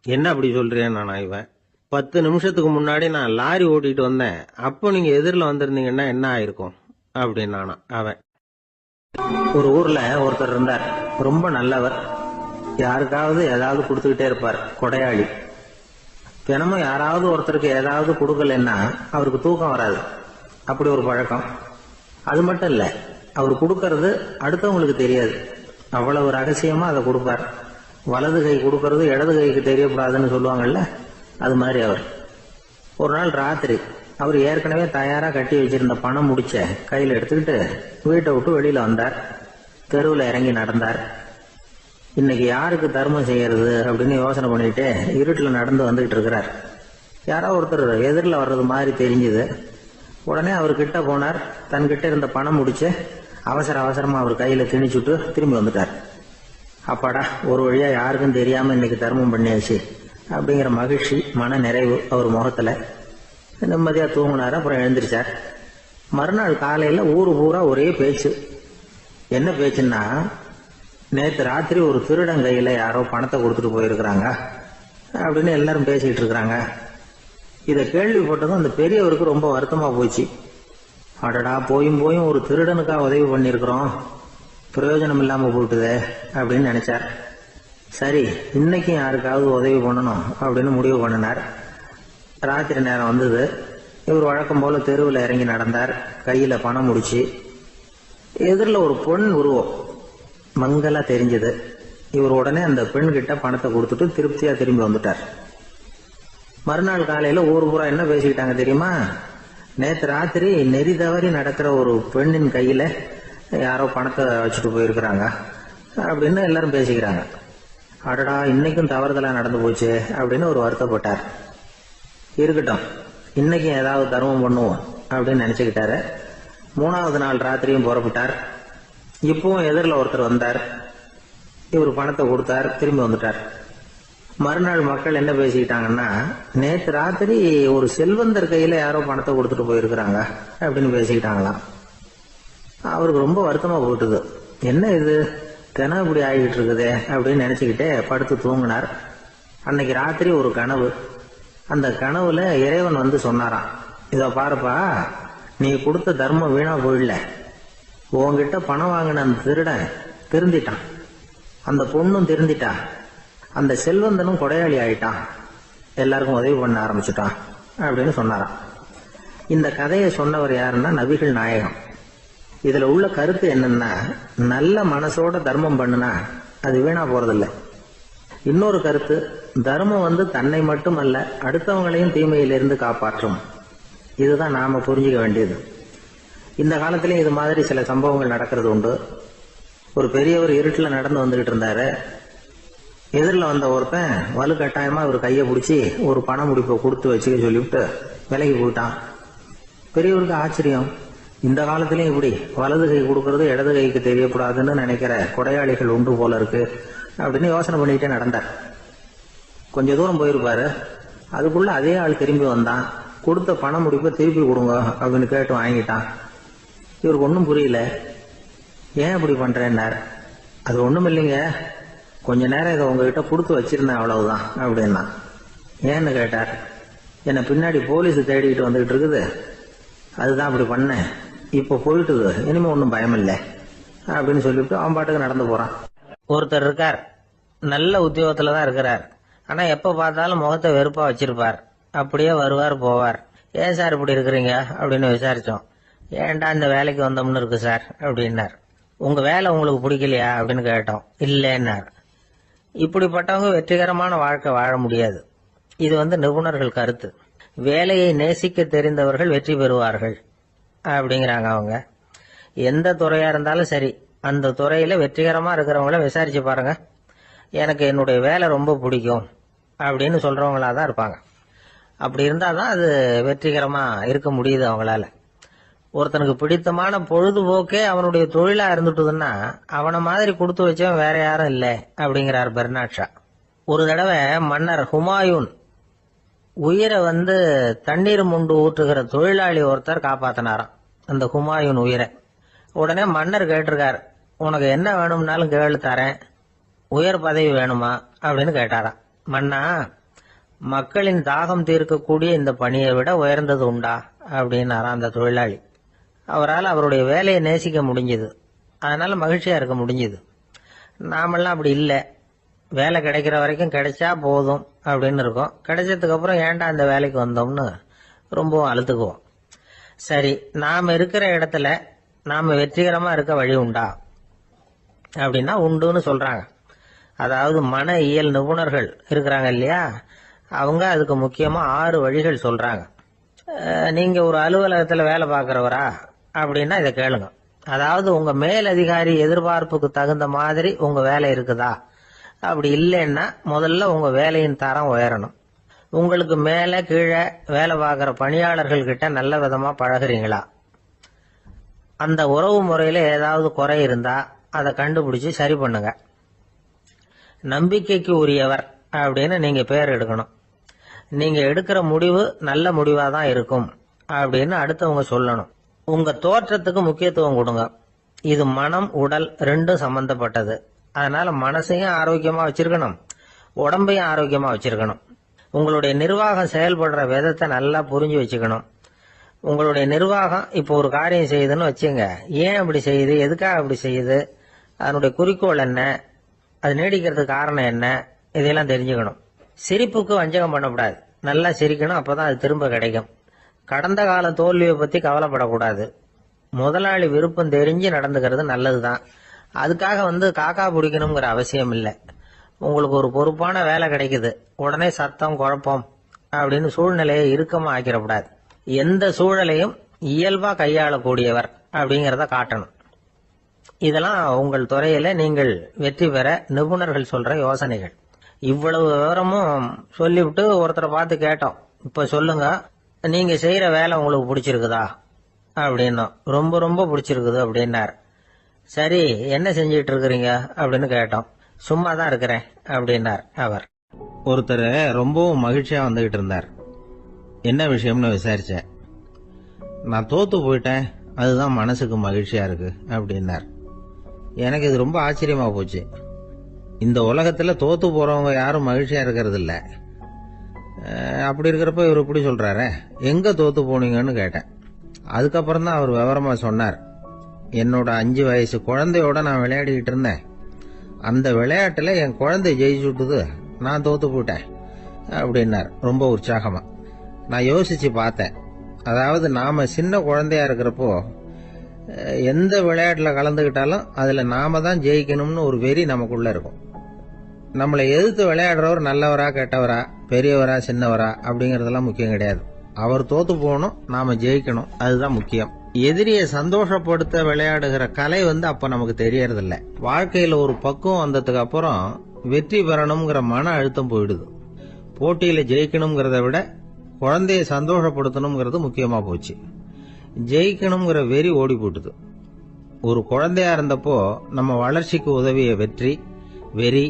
என்ன அப்படி சொல்றேன் நானா? இவன் 10 நிமிஷத்துக்கு முன்னாடி நான் லாரி ஓட்டிட்டு வந்தேன், அப்போ நீங்க எதிரில் வந்திருந்தீங்கன்னா என்ன ஆயிருக்கும் அப்படின்னானா அவன். ஒரு ஊர்ல ஒருத்தர் இருந்தார், ரொம்ப நல்லவர். யாருக்காவது ஏதாவது கொடுத்துக்கிட்டே இருப்பார், கொடையாளி. தினமும் யாராவது ஒருத்தருக்கு ஏதாவது கொடுக்கலன்னா அவருக்கு தூக்கம் வராது. அப்படி ஒரு பழக்கம். அது மட்டும் இல்ல, அவர் கொடுக்கறது அடுத்தவங்களுக்கு தெரியாது. அவ்வளவு ரகசியமா அதை கொடுப்பார். வலது கை கொடுக்கறது இடது கைக்கு தெரியக்கூடாதுன்னு சொல்லுவாங்கல்ல, அது மாதிரி அவர். ஒரு நாள் ராத்திரி அவர் ஏற்கனவே தயாரா கட்டி வச்சிருந்த பணம் முடிச்ச கையில எடுத்துக்கிட்டு வீட்டை விட்டு வெளியில வந்தார். தெருவில் இறங்கி நடந்தார். இன்னைக்கு யாருக்கு தர்மம் செய்யறது அப்படின்னு யோசனை பண்ணிட்டு இருட்டில் நடந்து வந்துகிட்டு இருக்கிறார். யாரோ ஒருத்தர் எதிரில் வர்றது மாதிரி தெரிஞ்சுது. உடனே அவர் கிட்ட போனார். தன்கிட்ட இருந்த பணம் முடிச்சு அவசரமா அவர் கையில திணிச்சுட்டு திரும்பி வந்துட்டார். அப்பாடா, ஒரு வழியா யாருக்கும் தெரியாம இன்னைக்கு தர்மம் பண்ணியாச்சு அப்படிங்கிற மகிழ்ச்சி, மன நிறைவு அவர் முகத்துல. நிம்மதியா தூங்கினார். அப்புறம் எழுந்திரிச்சார். மறுநாள் காலையில ஊரு பூரா ஒரே பேச்சு. என்ன பேச்சுன்னா, நேற்று ராத்திரி ஒரு திருடன் கையில யாரோ பணத்தை கொடுத்துட்டு போயிருக்கிறாங்க அப்படின்னு எல்லாரும் பேசிட்டு இருக்கிறாங்க. இதை கேள்விப்பட்டதும் அந்த பெரியவருக்கு ரொம்ப வருத்தமா போச்சு. அடடா, போயும் ஒரு திருடனுக்கா உதவி பண்ணிருக்கிறோம், பிரயோஜனம் இல்லாம போட்டுதே அப்படின்னு நினைச்சார். சரி, இன்னைக்கும் யாருக்காவது உதவி பண்ணணும் அப்படின்னு முடிவு பண்ணினார். ராத்திரி நேரம் வந்தது. இவர் வழக்கம் போல தெருவில் இறங்கி நடந்தார். கையில பணம் முடிச்சு. எதிரில் ஒரு பொன் உருவம் மங்கலா தெரிஞ்சது. இவர் உடனே அந்த பெண் கிட்ட பணத்தை கொடுத்துட்டு திருப்தியா திரும்பி வந்துட்டார். மறுநாள் காலையில ஊர் பூரா என்ன பேசிக்கிட்டாங்க தெரியுமா? நேற்று ராத்திரி நெறி தவறி நடக்கிற ஒரு பெண்ணின் கையில யாரோ பணத்தை வச்சுட்டு போயிருக்கிறாங்க அப்படின்னு எல்லாரும் பேசிக்கிறாங்க. அடடா, இன்னைக்கும் தவறுதலா நடந்து போச்சு அப்படின்னு ஒரு வருத்தப்பட்டார். இருக்கட்டும், இன்னைக்கும் ஏதாவது தர்மம் பண்ணுவோம் அப்படின்னு நினைச்சுக்கிட்டாரு. 3வது நாள் ராத்திரியும் புறப்பட்டார். இப்பவும் எதிரில் ஒருத்தர் வந்தார். இவர் பணத்தை கொடுத்தார், திரும்பி வந்துட்டார். மறுநாள் மக்கள் என்ன பேசிக்கிட்டாங்கன்னா, நேற்று ராத்திரி ஒரு செல்வந்தர் கையில யாரோ பணத்தை கொடுத்துட்டு போயிருக்கிறாங்க அப்படின்னு பேசிக்கிட்டாங்களாம். அவருக்கு ரொம்ப வருத்தமா போட்டுது. என்ன இது, தினம் இப்படி ஆகிட்டு இருக்குதே அப்படின்னு நினைச்சுக்கிட்டே படுத்து தூங்கினார். அன்னைக்கு ராத்திரி ஒரு கனவு. அந்த கனவுல இறைவன் வந்து சொன்னாராம், இத பாருப்பா, நீ கொடுத்த தர்மம் வீணா போயிடல. உன்கிட்ட பணம் வாங்கின அந்த திருடன் திருந்திட்டான், அந்த பொண்ணும் திருந்திட்டா, அந்த செல்வந்தனும் கொடையாளி ஆயிட்டான், எல்லாருக்கும் உதவி பண்ண ஆரம்பிச்சுட்டான் அப்படின்னு சொன்னாராம். இந்த கதையை சொன்னவர் யாருன்னா நபிகள் நாயகம். இதுல உள்ள கருத்து என்னன்னா, நல்ல மனசோட தர்மம் பண்ணுனா அது வீணா போறதில்லை. இன்னொரு கருத்து, தர்மம் வந்து தன்னை மட்டுமல்ல அடுத்தவங்களையும் தீமையிலிருந்து காப்பாற்றும். இதுதான் நாம புரிஞ்சுக்க வேண்டியது. இந்த காலத்திலயும் இது மாதிரி சில சம்பவங்கள் நடக்கிறது உண்டு. ஒரு பெரியவர் இருட்டில் நடந்து வந்துகிட்டு இருந்தாரு. எதிரில் வந்த ஒருத்தன் வலு கட்டாயமா இவர் கையை பிடிச்சி ஒரு பண முடிப்பை கொடுத்து வச்சுக்க சொல்லிவிட்டு விலகி போயிட்டான். பெரியவருக்கு ஆச்சரியம், இந்த காலத்திலயும் இப்படி வலது கை கொடுக்கறது இடது கைக்கு தெரியக்கூடாதுன்னு நினைக்கிற கொடையாளிகள் உண்டு போல இருக்கு அப்படின்னு யோசனை பண்ணிக்கிட்டே நடந்தார். கொஞ்ச தூரம் போயிருப்பாரு. அதுக்குள்ள அதே ஆள் திரும்பி வந்தான். கொடுத்த பண முடிப்பை திருப்பி கொடுங்க அப்படின்னு கேட்டு வாங்கிட்டான். இவருக்கு ஒன்றும் புரியல. ஏன் இப்படி பண்றேன்னார். அது ஒண்ணும் இல்லைங்க, கொஞ்ச நேரம் இதை உங்ககிட்ட கொடுத்து வச்சிருந்தேன், அவ்வளவுதான் அப்படின்னா. ஏன்னு கேட்டார். என்னை பின்னாடி போலீஸ் தேடிக்கிட்டு வந்துகிட்டு இருக்குது, அதுதான் அப்படி பண்ணேன், இப்போ போயிட்டுது, இனிமே ஒன்றும் பயம் இல்லை அப்படின்னு சொல்லிவிட்டு அவன் பாட்டுக்கு நடந்து போறான். ஒருத்தர் இருக்கார், நல்ல உத்தியோகத்துல தான் இருக்கிறார். ஆனா எப்ப பார்த்தாலும் முகத்தை வெறுப்பா வச்சிருப்பார். அப்படியே வருவார் போவார். ஏன் சார் இப்படி இருக்கிறீங்க அப்படின்னு விசாரிச்சோம். ஏன்டா இந்த வேலைக்கு வந்தோம்னு இருக்கு சார் அப்படின்னார். உங்க வேலை உங்களுக்கு பிடிக்கலையா அப்படின்னு கேட்டோம். இல்லைன்னார். இப்படிப்பட்டவங்க வெற்றிகரமான வாழ்க்கை வாழ முடியாது. இது நிபுணர்கள் கருத்து. வேலையை நேசிக்க தெரிந்தவர்கள் வெற்றி பெறுவார்கள் அப்படிங்கிறாங்க அவங்க. எந்த துறையா இருந்தாலும் சரி, அந்த துறையில வெற்றிகரமா இருக்கிறவங்கள விசாரிச்சு பாருங்க. எனக்கு என்னுடைய வேலை ரொம்ப பிடிக்கும் அப்படின்னு சொல்றவங்களா தான் இருப்பாங்க. அப்படி இருந்தாதான் அது வெற்றிகரமா இருக்க முடியுது அவங்களால. ஒருத்தனுக்கு பிடித்தமான பொழுதுபோக்கே அவனுடைய தொழிலா இருந்துட்டுதுன்னா அவனை மாதிரி கொடுத்து வச்சவன் வேற யாரும் இல்லை அப்படிங்கிறார் பெர்னாட் ஷா. ஒரு தடவை மன்னர் ஹுமாயூன் உயிரை தண்ணீர் முண்டு ஊற்றுகிற தொழிலாளி ஒருத்தர் காப்பாத்தினாராம் அந்த ஹுமாயூன் உயிரை. உடனே மன்னர் கேட்டிருக்கார், உனக்கு என்ன வேணும்னாலும் கேளு தரேன், உயர் பதவி வேணுமா அப்படின்னு கேட்டாராம். மன்னா, மக்களின் தாகம் தீர்க்கக்கூடிய இந்த பணியை விட உயர்ந்தது உண்டா அப்படின்னாராம் அந்த தொழிலாளி. அவரால் அவருடைய வேலையை நேசிக்க முடிஞ்சது, அதனால மகிழ்ச்சியா இருக்க முடிஞ்சது. நாமெல்லாம் அப்படி இல்லை. வேலை கிடைக்கிற வரைக்கும் கிடைச்சா போதும் அப்படின்னு இருக்கோம். கிடைச்சதுக்கு அப்புறம் ஏன்டா அந்த வேலைக்கு வந்தோம்னு ரொம்பவும் அழுத்துக்குவோம். சரி, நாம இருக்கிற இடத்துல நாம வெற்றிகரமா இருக்க வழி உண்டா அப்படின்னா உண்டுன்னு சொல்றாங்க. அதாவது மன இயல் நிபுணர்கள் இருக்கிறாங்க இல்லையா, அவங்க அதுக்கு முக்கியமா 6 வழிகள் சொல்றாங்க. நீங்க ஒரு அலுவலகத்துல வேலை பார்க்கறவரா அப்படின்னா இதை கேளுங்க. அதாவது உங்க மேலதிகாரி எதிர்பார்ப்புக்கு தகுந்த மாதிரி உங்க வேலை இருக்குதா? அப்படி இல்லைன்னா முதல்ல உங்க வேலையின் தரம் உயரணும். உங்களுக்கு மேல கீழே வேலை பார்க்கிற பணியாளர்கள் கிட்ட நல்ல விதமா பழகுறீங்களா? அந்த உறவு முறையில ஏதாவது குறை இருந்தா அதை கண்டுபிடிச்சு சரி பண்ணுங்க. நம்பிக்கைக்கு உரியவர் அப்படின்னு நீங்க பேர் எடுக்கணும். நீங்க எடுக்கிற முடிவு நல்ல முடிவா தான் இருக்கும் அப்படின்னு அடுத்தவங்க சொல்லணும். உங்க தோற்றத்துக்கு முக்கியத்துவம் கொடுங்க. இது மனம் உடல் ரெண்டும் சம்பந்தப்பட்டது. அதனால மனசையும் ஆரோக்கியமா வச்சிருக்கணும், உடம்பையும் ஆரோக்கியமா வச்சிருக்கணும். உங்களுடைய நிர்வாகம் செயல்படுற விதத்தை நல்லா புரிஞ்சு வச்சுக்கணும். உங்களுடைய நிர்வாகம் இப்போ ஒரு காரியம் செய்யுதுன்னு வச்சுங்க, ஏன் அப்படி செய்யுது, எதுக்காக அப்படி செய்யுது, அதனுடைய குறிக்கோள் என்ன, அது நீடிக்கிறதுக்கு காரணம் என்ன, இதையெல்லாம் தெரிஞ்சுக்கணும். சிரிப்புக்கு வஞ்சகம் பண்ணக்கூடாது, நல்லா சிரிக்கணும், அப்பதான் அது திரும்ப கிடைக்கும். கடந்த கால தோல்வியை பத்தி கவலைப்படக்கூடாது. முதலாளி விருப்பம் தெரிஞ்சு நடந்துக்கிறது நல்லதுதான். அதுக்காக காக்கா பிடிக்கணுங்கிற அவசியம் இல்லை. உங்களுக்கு ஒரு பொறுப்பான வேலை கிடைக்குது, உடனே சத்தம் குழப்பம் அப்படின்னு சூழ்நிலையை இறுக்கமா ஆக்கிடக்கூடாது. எந்த சூழலையும் இயல்பா கையாளக்கூடியவர் அப்படிங்கறத காட்டணும். இதெல்லாம் உங்கள் துறையில நீங்கள் வெற்றி பெற நிபுணர்கள் சொல்ற யோசனைகள். இவ்வளவு விவரமும் சொல்லிவிட்டு ஒருத்தரை பார்த்து கேட்டோம், இப்ப சொல்லுங்க, நீங்க செய்யற வேலை உங்களுக்கு பிடிச்சிருக்குதா அப்படின்னோம். ரொம்ப ரொம்ப பிடிச்சிருக்குது அப்படின்னார். சரி, என்ன செஞ்சிட்டு இருக்கிறீங்க அப்படின்னு கேட்டோம். சும்மா தான் இருக்கிறேன் அப்படின்னார் அவர். ஒருத்தர் ரொம்பவும் மகிழ்ச்சியா வந்துகிட்டு இருந்தார். என்ன விஷயம்னு விசாரிச்சேன். நான் தோத்து போயிட்டேன், அதுதான் மனசுக்கு மகிழ்ச்சியா இருக்கு அப்படின்னார். எனக்கு இது ரொம்ப ஆச்சரியமா போச்சு. இந்த உலகத்துல தோத்து போறவங்க யாரும் மகிழ்ச்சியா இருக்கிறது இல்ல. அப்படி இருக்கிறப்ப இவர் இப்படி சொல்றாரு, எங்க தோத்து போனீங்கன்னு கேட்டேன். அதுக்கப்புறம் தான் அவர் விவரமா சொன்னார். என்னோட 5 வயசு குழந்தையோட நான் விளையாடிக்கிட்டு இருந்தேன். அந்த விளையாட்டுல என் குழந்தை ஜெயிச்சு விட்டுது, நான் தோத்து போயிட்டேன் அப்படின்னார் ரொம்ப உற்சாகமா. நான் யோசிச்சு பார்த்தேன். அதாவது நாம சின்ன குழந்தையா இருக்கிறப்போ எந்த விளையாட்டுல கலந்துகிட்டாலும் அதுல நாம தான் ஜெயிக்கணும்னு ஒரு வெறி நமக்குள்ள இருக்கும். நம்மளை எதிர்த்து விளையாடுறவர் நல்லவரா கெட்டவரா, பெரியவரா சின்னவரா அப்படிங்கறதெல்லாம் முக்கியம் கிடையாது. அவர் தோத்து போகணும், நாம ஜெயிக்கணும், அதுதான் முக்கியம். எதிரியை சந்தோஷப்படுத்த விளையாடுகிற கலை அப்ப நமக்கு தெரியறதில்ல. வாழ்க்கையில ஒரு பக்குவம் வந்ததுக்கு அப்புறம் வெற்றி பெறணுங்கிற மன அழுத்தம் போயிடுது. போட்டியில ஜெயிக்கணுங்கிறத விட குழந்தைய சந்தோஷப்படுத்தணுங்கிறது முக்கியமா போச்சு. ஜெயிக்கணுங்கிற வெறி ஓடி போட்டுது. ஒரு குழந்தையா இருந்தப்போ நம்ம வளர்ச்சிக்கு உதவிய வெறி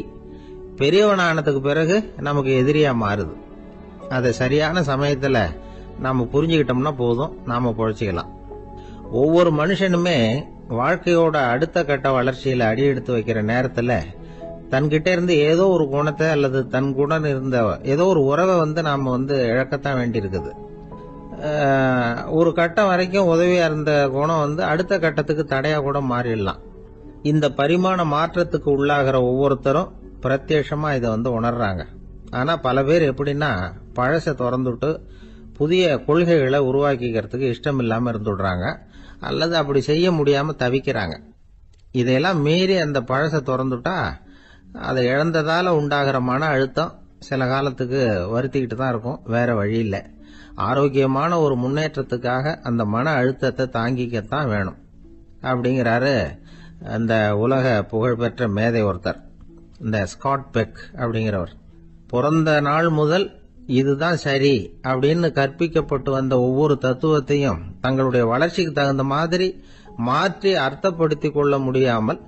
பெரியவனானதுக்கு பிறகு நமக்கு எதிரியா மாறுது. அதை சரியான சமயத்துல நாம புரிஞ்சுக்கிட்டோம்னா போதும், நாம பொழைச்சிக்கலாம். ஒவ்வொரு மனுஷனுமே வாழ்க்கையோட அடுத்த கட்ட வளர்ச்சியில அடி எடுத்து வைக்கிற நேரத்துல தன்கிட்ட இருந்து ஏதோ ஒரு குணத்தை அல்லது தன் குணம் இருந்த ஏதோ ஒரு உறவை நாம இழக்கத்தான் வேண்டி இருக்குது. ஒரு கட்டம் வரைக்கும் உதவியா இருந்த குணம் அடுத்த கட்டத்துக்கு தடையா கூட மாறிடலாம். இந்த பரிமாண மாற்றத்துக்கு உள்ளாகிற ஒவ்வொருத்தரும் பிரத்யட்சமா இதை உணர்றாங்க. ஆனா பல பேர் எப்படின்னா, பழச திறந்துட்டு புதிய கொள்கைகளை உருவாக்கிக்கிறதுக்கு இஷ்டம் இல்லாம இருந்துடுறாங்க, அல்லது அப்படி செய்ய முடியாம தவிக்கிறாங்க. இதையெல்லாம் மீறி அந்த பழச திறந்துட்டா அதை இழந்ததால உண்டாகிற மன அழுத்தம் சில காலத்துக்கு வருத்திக்கிட்டு தான் இருக்கும், வேற வழி இல்லை. ஆரோக்கியமான ஒரு முன்னேற்றத்துக்காக அந்த மன அழுத்தத்தை தாங்கிக்கத்தான் வேணும் அப்படிங்கிறாரு அந்த உலக புகழ்பெற்ற மேதை ஒருத்தர், இந்த ஸ்காட் பெக் அப்படிங்கிறவர். பிறந்த நாள் முதல் இதுதான் சரி அப்படின்னு கற்பிக்கப்பட்டு வந்த ஒவ்வொரு தத்துவத்தையும் தங்களுடைய வளர்ச்சிக்கு தகுந்த மாதிரி மாற்றி அர்த்தப்படுத்தி கொள்ள முடியாமல்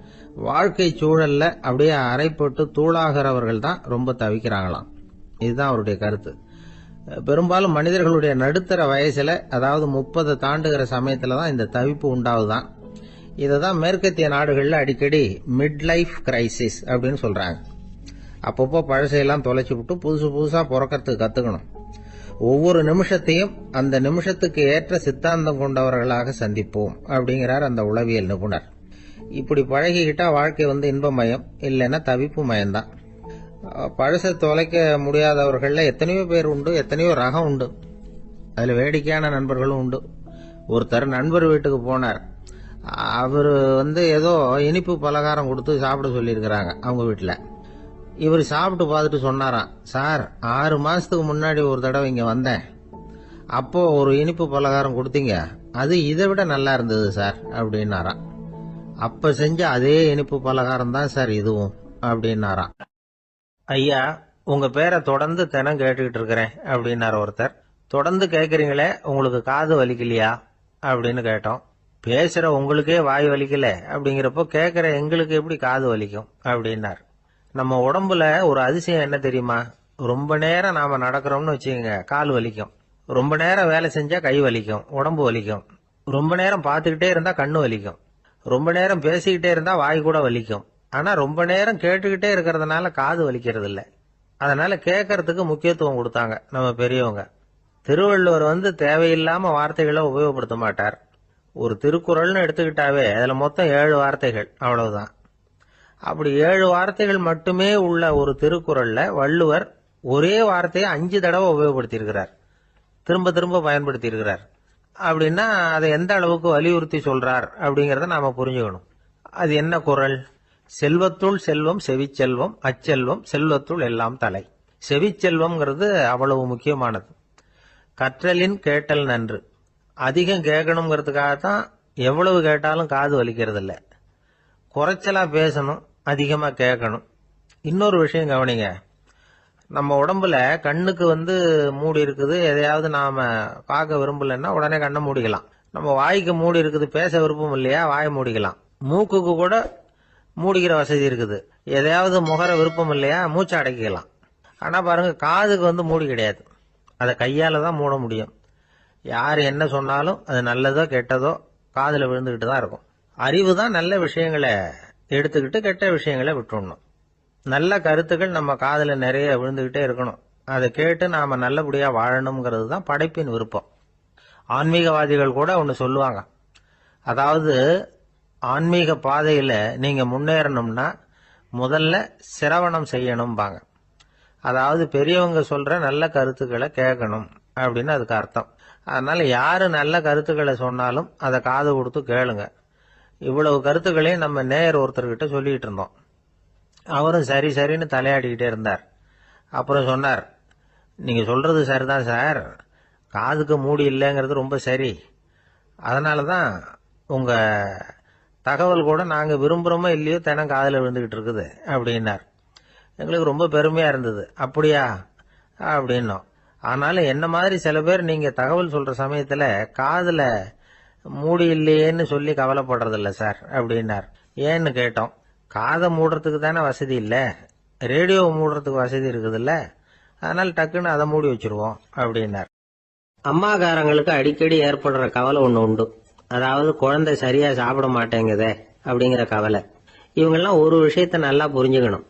வாழ்க்கை சூழல்ல அப்படியே அரைப்பட்டு தூளாகிறவர்கள் தான் ரொம்ப தவிக்கிறாங்களாம். இதுதான் அவருடைய கருத்து. பெரும்பாலும் மனிதர்களுடைய நடுத்தர வயசுல, அதாவது 30 தாண்டுகிற சமயத்துல தான் இந்த தவிப்பு உண்டாவுதான். இததான் மேற்கத்திய நாடுகள்ல அடிக்கடி மிட் லைஃப் கிரைசிஸ் அப்படின்னு சொல்றாங்க. அப்பப்போ பழசையெல்லாம் தொலைச்சு விட்டு புதுசு புதுசா பிறக்கிறதுக்கு கத்துக்கணும். ஒவ்வொரு நிமிஷத்தையும் அந்த நிமிஷத்துக்கு ஏற்ற சித்தாந்தம் கொண்டவர்களாக சந்திப்போம் அப்படிங்கிறார் அந்த உளவியல் நிபுணர். இப்படி பழகிக்கிட்டா வாழ்க்கை இன்பமயம், இல்லைன்னா தவிப்பு மயம்தான். பழச தொலைக்க முடியாதவர்கள்ல எத்தனையோ பேர் உண்டு, எத்தனையோ ரகம் உண்டு. அதுல வேடிக்கையான நண்பர்களும் உண்டு. ஒருத்தர் நண்பர் வீட்டுக்கு போனார். அவரு ஏதோ இனிப்பு பலகாரம் கொடுத்து சாப்பிட சொல்லியிருக்கிறாங்க அவங்க வீட்டுல. இவர் சாப்பிட்டு பார்த்துட்டு சொன்னாராம், சார் 6 மாசத்துக்கு முன்னாடி ஒரு தடவை இங்க வந்தேன், அப்போ ஒரு இனிப்பு பலகாரம் கொடுத்தீங்க, அது இதை விட நல்லா இருந்தது சார் அப்படின்னாராம். அப்ப செஞ்ச அதே இனிப்பு பலகாரம் தான் சார் இதுவும் அப்படின்னாராம். ஐயா, உங்க பேரை தொடர்ந்து தினம் கேட்டுக்கிட்டு இருக்கிறேன் அப்படின்னாரு ஒருத்தர். தொடர்ந்து கேட்கறீங்களே, உங்களுக்கு காது வலிக்கலையா அப்படின்னு கேட்டோம். பேசுற உங்களுக்கே வாய் வலிக்கல அப்படிங்கிறப்போ கேட்கிற எங்களுக்கு எப்படி காது வலிக்கும் அப்படின்னார். நம்ம உடம்புல ஒரு அதிசயம் என்ன தெரியுமா? ரொம்ப நேரம் நாம நடக்கிறோம்னு வச்சுக்கோங்க, கால் வலிக்கும். ரொம்ப நேரம் வேலை செஞ்சா கை வலிக்கும், உடம்பு வலிக்கும். ரொம்ப நேரம் பார்த்துக்கிட்டே இருந்தா கண்ணு வலிக்கும். ரொம்ப நேரம் பேசிக்கிட்டே இருந்தா வாய் கூட வலிக்கும். ஆனா ரொம்ப நேரம் கேட்டுக்கிட்டே இருக்கிறதுனால காது வலிக்கிறது இல்லை. அதனால கேட்கறதுக்கு முக்கியத்துவம் கொடுத்தாங்க நம்ம பெரியவங்க. திருவள்ளுவர் தேவையில்லாம வார்த்தைகளை உபயோகப்படுத்த மாட்டார். ஒரு திருக்குறள்னு எடுத்துக்கிட்டாவே அதுல மொத்தம் 7 வார்த்தைகள், அவ்வளவுதான். அப்படி 7 வார்த்தைகள் மட்டுமே உள்ள ஒரு திருக்குறள்ல வள்ளுவர் ஒரே வார்த்தையை 5 தடவை உபயோகப்படுத்தியிருக்கிறார், திரும்ப திரும்ப பயன்படுத்தி இருக்கிறார். அப்படின்னா அதை எந்த அளவுக்கு வலியுறுத்தி சொல்றார் அப்படிங்கறத நாம புரிஞ்சுக்கணும். அது என்ன குறள்? செல்வத்துள் செல்வம் செவிச்செல்வம், அச்செல்வம் செல்வத்துள் எல்லாம் தலை. செவிச்செல்வம்ங்கிறது அவ்வளவு முக்கியமானது. கற்றலின் கேட்டல் நன்று. அதிகம் கேட்கணுங்கிறதுக்காகத்தான் எவ்வளவு கேட்டாலும் காது வலிக்கிறது இல்லை. குறைச்சலா பேசணும், அதிகமா கேட்கணும். இன்னொரு விஷயம் கவனிங்க. நம்ம உடம்புல கண்ணுக்கு மூடி இருக்குது, எதையாவது நாம பார்க்க விரும்பலன்னா உடனே கண்ணை மூடிக்கலாம். நம்ம வாய்க்கு மூடி இருக்குது, பேச விருப்பம் இல்லையா, வாயை மூடிக்கலாம். மூக்குக்கு கூட மூடிக்கிற வசதி இருக்குது, எதையாவது முகர விருப்பம் இல்லையா, மூச்சை அடக்கிக்கலாம். ஆனா பாருங்க, காதுக்கு மூடி கிடையாது. அதை கையால தான் மூட முடியும். யார் என்ன சொன்னாலும் அது நல்லதோ கெட்டதோ காதுல விழுந்துகிட்டு தான் இருக்கும். அறிவு தான் நல்ல விஷயங்களை எடுத்துக்கிட்டு கெட்ட விஷயங்களை விட்டுடணும். நல்ல கருத்துக்கள் நம்ம காதுல நிறைய விழுந்துகிட்டே இருக்கணும். அதை கேட்டு நாம நல்லபடியா வாழணுங்கிறது தான் படைப்பின் விருப்பம். ஆன்மீகவாதிகள் கூட ஒன்னு சொல்லுவாங்க. அதாவது, ஆன்மீக பாதையில நீங்க முன்னேறணும்னா முதல்ல சிரவணம் செய்யணும்பாங்க. அதாவது பெரியவங்க சொல்ற நல்ல கருத்துக்களை கேட்கணும் அப்படின்னு அதுக்கு அர்த்தம். அதனால யாரு நல்ல கருத்துக்களை சொன்னாலும் அதை காது கொடுத்து கேளுங்க. இவ்வளவு கருத்துக்களையும் நம்ம நேயர் ஒருத்தர்கிட்ட சொல்லிட்டு இருந்தோம். அவரும் சரி சரின்னு தலையாடிக்கிட்டே இருந்தார். அப்புறம் சொன்னார், நீங்க சொல்றது சரிதான் சார், காதுக்கு மூடி இல்லைங்கிறது ரொம்ப சரி. அதனாலதான் உங்க தகவல் கூட நாங்க விரும்புறோமோ இல்லையோ தினம் காதுல விழுந்துகிட்டு இருக்குது அப்படின்னார். எங்களுக்கு ரொம்ப பெருமையா இருந்தது. அப்படியா அப்படின்னோம். ஆனாலும் என்ன மாதிரி சில பேர் நீங்க தகவல் சொல்ற சமயத்துல காதுல மூடி இல்லையேன்னு சொல்லி கவலைப்படுறதில்ல சார் அப்படின்னார். ஏன்னு கேட்டோம். காதை மூடுறதுக்கு தானே வசதி இல்லை, ரேடியோ மூடுறதுக்கு வசதி இருக்குது இல்ல, அதனால டக்குன்னு அதை மூடி வச்சிருவோம் அப்படின்னார். அம்மாக்காரங்களுக்கு அடிக்கடி ஏற்படுற கவலை ஒண்ணு உண்டு. அதாவது குழந்தை சரியா சாப்பிட மாட்டேங்குதே அப்படிங்கிற கவலை. இவங்கெல்லாம் ஒரு விஷயத்த நல்லா புரிஞ்சுக்கணும்.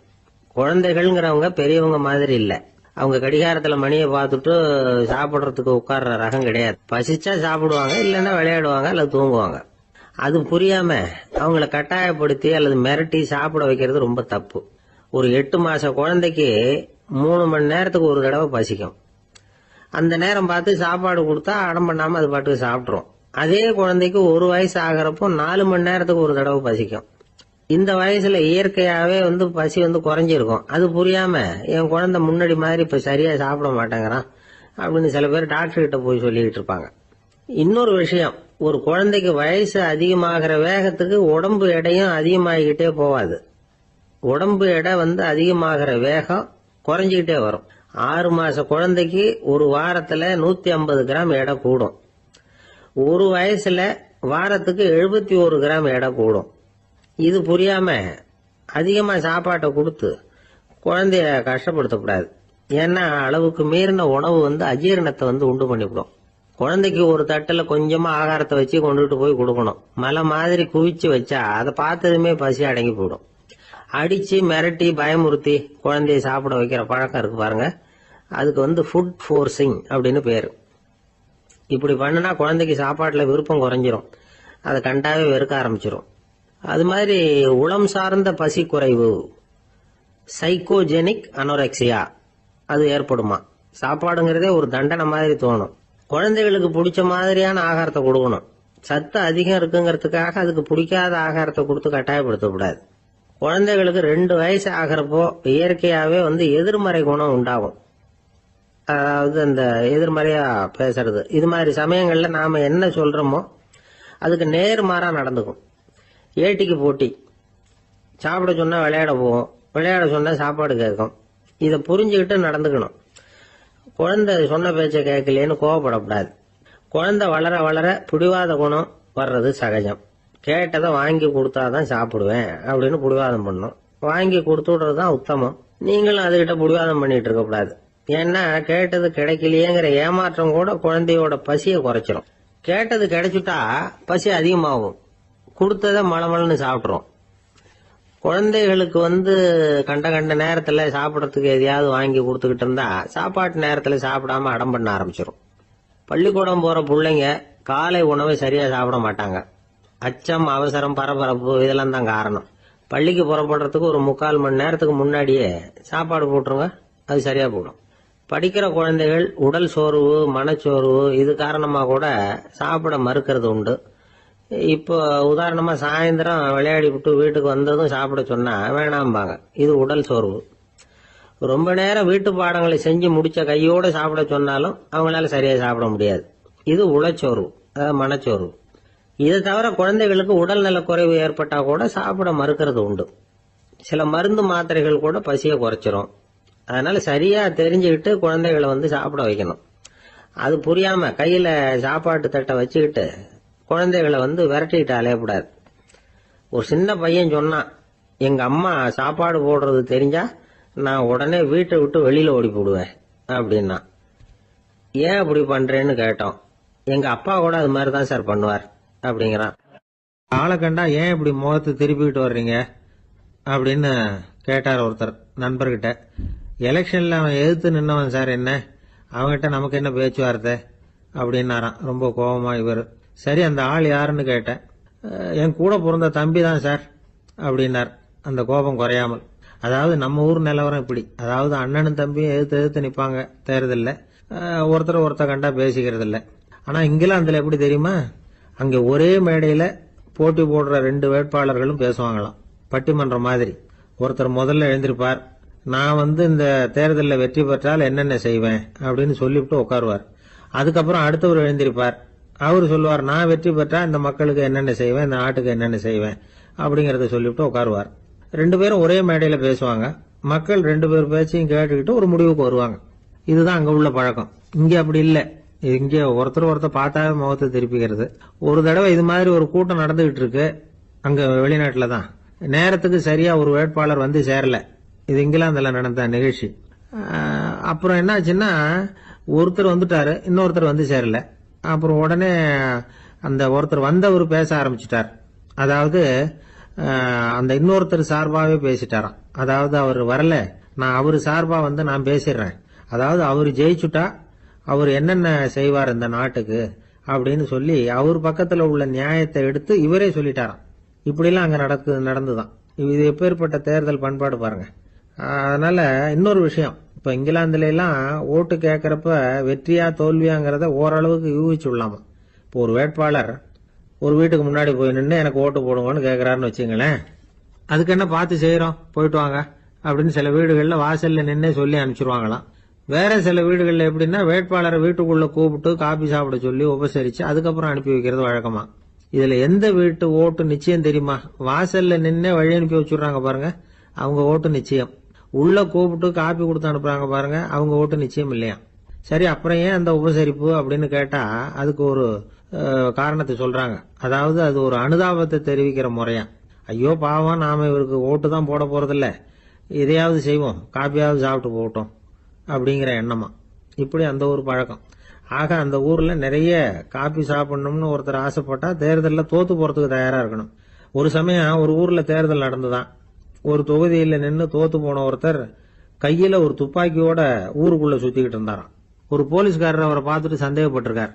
குழந்தைகள்ங்கிறவங்க பெரியவங்க மாதிரி இல்ல. அவங்க கடிகாரத்துல மணியை பார்த்துட்டு சாப்பிடுறதுக்கு உட்கார்ற ரகம் கிடையாது. பசிச்சா சாப்பிடுவாங்க, இல்லைன்னா விளையாடுவாங்க அல்லது தூங்குவாங்க. அது புரியாம அவங்கள கட்டாயப்படுத்தி அல்லது மிரட்டி சாப்பிட வைக்கிறது ரொம்ப தப்பு. ஒரு 8 மாச குழந்தைக்கு 3 மணி நேரத்துக்கு ஒரு தடவை பசிக்கும். அந்த நேரம் பார்த்து சாப்பாடு கொடுத்தா அடம் பண்ணாம அது பாட்டுக்கு சாப்பிட்றோம். அதே குழந்தைக்கு 1 வயசு ஆகிறப்போ 4 மணி நேரத்துக்கு ஒரு தடவை பசிக்கும். இந்த வயசுல இயற்கையாவே பசி குறைஞ்சிருக்கும். அது புரியாம என் குழந்தை முன்னாடி மாதிரி இப்ப சரியா சாப்பிட மாட்டேங்கிறான் அப்படின்னு சில பேர் டாக்டர் கிட்ட போய் சொல்லிட்டு இருப்பாங்க. இன்னொரு விஷயம், ஒரு குழந்தைக்கு வயசு அதிகமாகிற வேகத்துக்கு உடம்பு எடையும் அதிகமாகிக்கிட்டே போவாது. உடம்பு எடை அதிகமாகிற வேகம் குறைஞ்சிக்கிட்டே வரும். 6 மாச குழந்தைக்கு ஒரு வாரத்துல 150 கிராம் எடை கூடும். ஒரு வயசுல வாரத்துக்கு 71 கிராம் எடை கூடும். இது புரியாம அதிகமா சாப்பாட்டை கொடுத்து குழந்தைய கஷ்டப்படுத்தக்கூடாது. ஏன்னா அளவுக்கு மீறின உணவு அஜீரணத்தை உண்டு பண்ணிவிடும். குழந்தைக்கு ஒரு தட்டுல கொஞ்சமா ஆகாரத்தை வச்சு கொண்டுட்டு போய் கொடுக்கணும். மலை மாதிரி குவிச்சு வச்சா அதை பார்த்ததுமே பசி அடங்கி போயிடும். அடிச்சு மிரட்டி பயமுறுத்தி குழந்தைய சாப்பிட வைக்கிற பழக்கம் இருக்கு பாருங்க, அதுக்கு ஃபுட் ஃபோர்சிங் அப்படின்னு பேரு. இப்படி பண்ணுனா குழந்தைக்கு சாப்பாட்டுல விருப்பம் குறைஞ்சிரும், அதை கண்டாவே வெறுக்க ஆரம்பிச்சிரும். அது மாதிரி உளம் சார்ந்த பசி குறைவு, சைக்கோஜெனிக் அனோரெக்சியா, அது ஏற்படுமா. சாப்பாடுங்கிறதே ஒரு தண்டனை மாதிரி தோணும். குழந்தைகளுக்கு பிடிச்ச மாதிரியான ஆகாரத்தை கொடுக்கணும். சத்து அதிகம் இருக்குங்கிறதுக்காக அதுக்கு பிடிக்காத ஆகாரத்தை கொடுத்து கட்டாயப்படுத்தக்கூடாது. குழந்தைகளுக்கு 2 வயசு ஆகிறப்போ இயற்கையாவே எதிர்மறை குணம் உண்டாகும். அதாவது அந்த எதிர்மறையா பேசுறது. இது மாதிரி சமயங்கள்ல நாம என்ன சொல்றோமோ அதுக்கு நேர்மாறா நடந்துக்கும். ஏட்டிக்கு போட்டி. சாப்பிட சொன்னா விளையாட போவோம், விளையாட சொன்னா சாப்பாடு கேட்கும். இதை புரிஞ்சுக்கிட்டு நடந்துக்கணும். குழந்தை சொன்ன பேச்ச கேட்கலேன்னு கோவப்படக்கூடாது. குழந்தை வளர வளர பிடிவாத குணம் வர்றது சகஜம். கேட்டதை வாங்கி கொடுத்தாதான் சாப்பிடுவேன் அப்படின்னு பிடிவாதம் பண்ணும். வாங்கி கொடுத்து விடுறதுதான் உத்தமம். நீங்களும் அதுகிட்ட பிடிவாதம் பண்ணிட்டு இருக்க கூடாது. ஏன்னா கேட்டது கிடைக்கலையேங்கிற ஏமாற்றம் கூட குழந்தையோட பசியை குறைச்சிரும். கேட்டது கிடைச்சுட்டா பசி அதிகமாகும், கொடுத்ததை மலமலன்னு சாப்பிட்றோம். குழந்தைகளுக்கு கண்ட கண்ட நேரத்துல சாப்பிடறதுக்கு எதையாவது வாங்கி கொடுத்துக்கிட்டு இருந்தா சாப்பாட்டு நேரத்துல சாப்பிடாம அடம் பண்ண ஆரம்பிச்சிடும். பள்ளிக்கூடம் போற பிள்ளைங்க காலை உணவை சரியா சாப்பிட மாட்டாங்க. அச்சம், அவசரம், பரபரப்பு இதெல்லாம் தான் காரணம். பள்ளிக்கு புறப்படுறதுக்கு ஒரு 3/4 மணி நேரத்துக்கு முன்னாடியே சாப்பாடு போட்டுருங்க, அது சரியா போடும். படிக்கிற குழந்தைகள் உடல் சோர்வு, மனச்சோர்வு இது காரணமா கூட சாப்பிட மறுக்கிறது உண்டு. இப்போ உதாரணமா சாயந்தரம் விளையாடி விட்டு வீட்டுக்கு வந்ததும் சாப்பிட சொன்னா வேணாம்பாங்க. இது உடல் சோர்வு. ரொம்ப நேரம் வீட்டு பாடங்களை செஞ்சு முடிச்ச கையோட சாப்பிட சொன்னாலும் அவங்களால சரியா சாப்பிட முடியாது. இது உளச்சோர்வு, மனச்சோர்வு. இதை தவிர குழந்தைகளுக்கு உடல் நலக்குறைவு ஏற்பட்டா கூட சாப்பிட மறுக்கிறது உண்டு. சில மருந்து மாத்திரைகள் கூட பசியை குறைச்சிரும். அதனால சரியா தெரிஞ்சுக்கிட்டு குழந்தைகளை சாப்பிட வைக்கணும். அது புரியாம கையில சாப்பாட்டு தட்டை வச்சுக்கிட்டு குழந்தைகளை விரட்டிக்கிட்டு அலையக்கூடாது. ஒரு சின்ன பையன் சொன்னான், எங்க அம்மா சாப்பாடு போடுறது தெரிஞ்சா நான் உடனே வீட்டை விட்டு வெளியில ஓடி போடுவேன் அப்படின்னா. ஏன் அப்படி பண்றேன்னு கேட்டோம். எங்க அப்பா கூட அது மாதிரிதான் சார் பண்ணுவார் அப்படிங்கிறான். ஆளை கண்டா ஏன் இப்படி முகத்தை திருப்பிக்கிட்டு வர்றீங்க அப்படின்னு கேட்டார் ஒருத்தர் நண்பர்கிட்ட. எலெக்ஷன்ல அவன் எதிர்த்து நின்னவன் சார், என்ன அவன்கிட்ட நமக்கு என்ன பேச்சுவார்த்தை அப்படின்னாராம் ரொம்ப கோபமா இவர். சரி, அந்த ஆள் யாருன்னு கேட்டேன். என் கூட பிறந்த தம்பி தான் சார் அப்படின்னார் அந்த கோபம் குறையாமல். அதாவது நம்ம ஊர் நிலவரம் இப்படி. அதாவது அண்ணனும் தம்பியும் எதிர்த்து நிப்பாங்க தேர்தல்ல, ஒருத்தர் கண்டா பேசிக்கிறது இல்ல. ஆனா இங்கிலாந்துல எப்படி தெரியுமா, அங்க ஒரே மேடையில போட்டி போடுற 2 வேட்பாளர்களும் பேசுவாங்களாம், பட்டிமன்றம் மாதிரி. ஒருத்தர் முதல்ல எழுந்திருப்பார், நான் இந்த தேர்தலில் வெற்றி பெற்றால் என்னென்ன செய்வேன் அப்படின்னு சொல்லிவிட்டு உட்காருவார். அதுக்கப்புறம் அடுத்தவர் எழுந்திருப்பார், அவர் சொல்லுவார், நான் வெற்றி பெற்றா இந்த மக்களுக்கு என்னென்ன செய்வேன், இந்த நாட்டுக்கு என்னென்ன செய்வேன் அப்படிங்கறத சொல்லிவிட்டு உட்காருவார். 2 பேரும் ஒரே மேடையில பேசுவாங்க. மக்கள் 2 பேர் பேச்சையும் கேட்டுக்கிட்டு ஒரு முடிவுக்கு வருவாங்க. இதுதான் அங்க உள்ள பழக்கம். இங்க அப்படி இல்ல. இங்க ஒருத்தர் பார்த்தாவே முகத்தை திருப்பிக்கிறது. ஒரு தடவை இது மாதிரி ஒரு கூட்டம் நடந்துகிட்டு இருக்கு அங்க வெளிநாட்டுல தான். நேரத்துக்கு சரியா ஒரு வேட்பாளர் சேரல. இது இங்கிலாந்துல நடந்த நிகழ்ச்சி. அப்புறம் என்னாச்சுன்னா, ஒருத்தர் வந்துட்டாரு, இன்னொருத்தர் சேரல. அப்புறம் உடனே அந்த ஒருத்தர் வந்தவர் பேச ஆரம்பிச்சுட்டார். அதாவது அந்த இன்னொருத்தர் சார்பாவே பேசிட்டாராம். அதாவது அவர் வரல, நான் அவரு சார்பா நான் பேசிடுறேன். அதாவது அவர் ஜெயிச்சுட்டா அவர் என்னென்ன செய்வார் இந்த நாட்டுக்கு அப்படின்னு சொல்லி அவர் பக்கத்துல உள்ள நியாயத்தை எடுத்து இவரே சொல்லிட்டாராம். இப்படிலாம் அங்க நடந்துதான். இது எப்பேற்பட்ட தேர்தல் பண்பாடு பாருங்க. அதனால இன்னொரு விஷயம், இப்ப இங்கிலாந்துல எல்லாம் ஓட்டு கேட்கறப்ப வெற்றியா தோல்வியாங்கிறத ஓரளவுக்கு யூகிச்சு விடலாமா. இப்போ ஒரு வேட்பாளர் ஒரு வீட்டுக்கு முன்னாடி போய் நின்று எனக்கு ஓட்டு போடுங்கன்னு கேட்கிறாருன்னு வச்சுங்களேன். அதுக்கு என்ன பார்த்து செய்யறோம், போயிட்டு வாங்க அப்படின்னு சில வீடுகள்ல வாசல்ல நின்னே சொல்லி அனுப்பிச்சிருவாங்களாம். வேற சில வீடுகள்ல எப்படின்னா வேட்பாளரை வீட்டுக்குள்ள கூப்பிட்டு காபி சாப்பிட சொல்லி உபசரிச்சு அதுக்கப்புறம் அனுப்பி வைக்கிறது வழக்கமா. இதுல எந்த வீட்டு ஓட்டு நிச்சயம் தெரியுமா? வாசல்ல நின்னே வழி அனுப்பி வச்சுடுறாங்க பாருங்க, அவங்க ஓட்டு நிச்சயம். உள்ள கூப்பிட்டு காப்பி கொடுத்து அனுப்புறாங்க பாருங்க, அவங்க ஓட்டு நிச்சயம் இல்லையா. சரி, அப்புறம் ஏன் அந்த உபசரிப்பு அப்படின்னு கேட்டா அதுக்கு ஒரு காரணத்தை சொல்றாங்க. அதாவது அது ஒரு அனுதாபத்தை தெரிவிக்கிற முறையா. ஐயோ பாவம், நாம இவருக்கு ஓட்டு தான் போட போறதில்ல, இதையாவது செய்வோம், காப்பியாவது சாப்பிட்டு போகட்டும் அப்படிங்கிற எண்ணமா. இப்படி அந்த ஒரு பழக்கம். ஆக அந்த ஊர்ல நிறைய காப்பி சாப்பிடணும்னு ஒருத்தர் ஆசைப்பட்டா தேர்தலில் தோத்து போறதுக்கு தயாரா இருக்கணும். ஒரு சமயம் ஒரு ஊர்ல தேர்தல் நடந்துதான். ஒரு தொகுதியில நின்று தோத்து போன ஒருத்தர் கையில ஒரு துப்பாக்கியோட ஊருக்குள்ள சுத்திக்கிட்டு இருந்தாராம். ஒரு போலீஸ்காரர் அவரை பார்த்துட்டு சந்தேகப்பட்டிருக்கார்.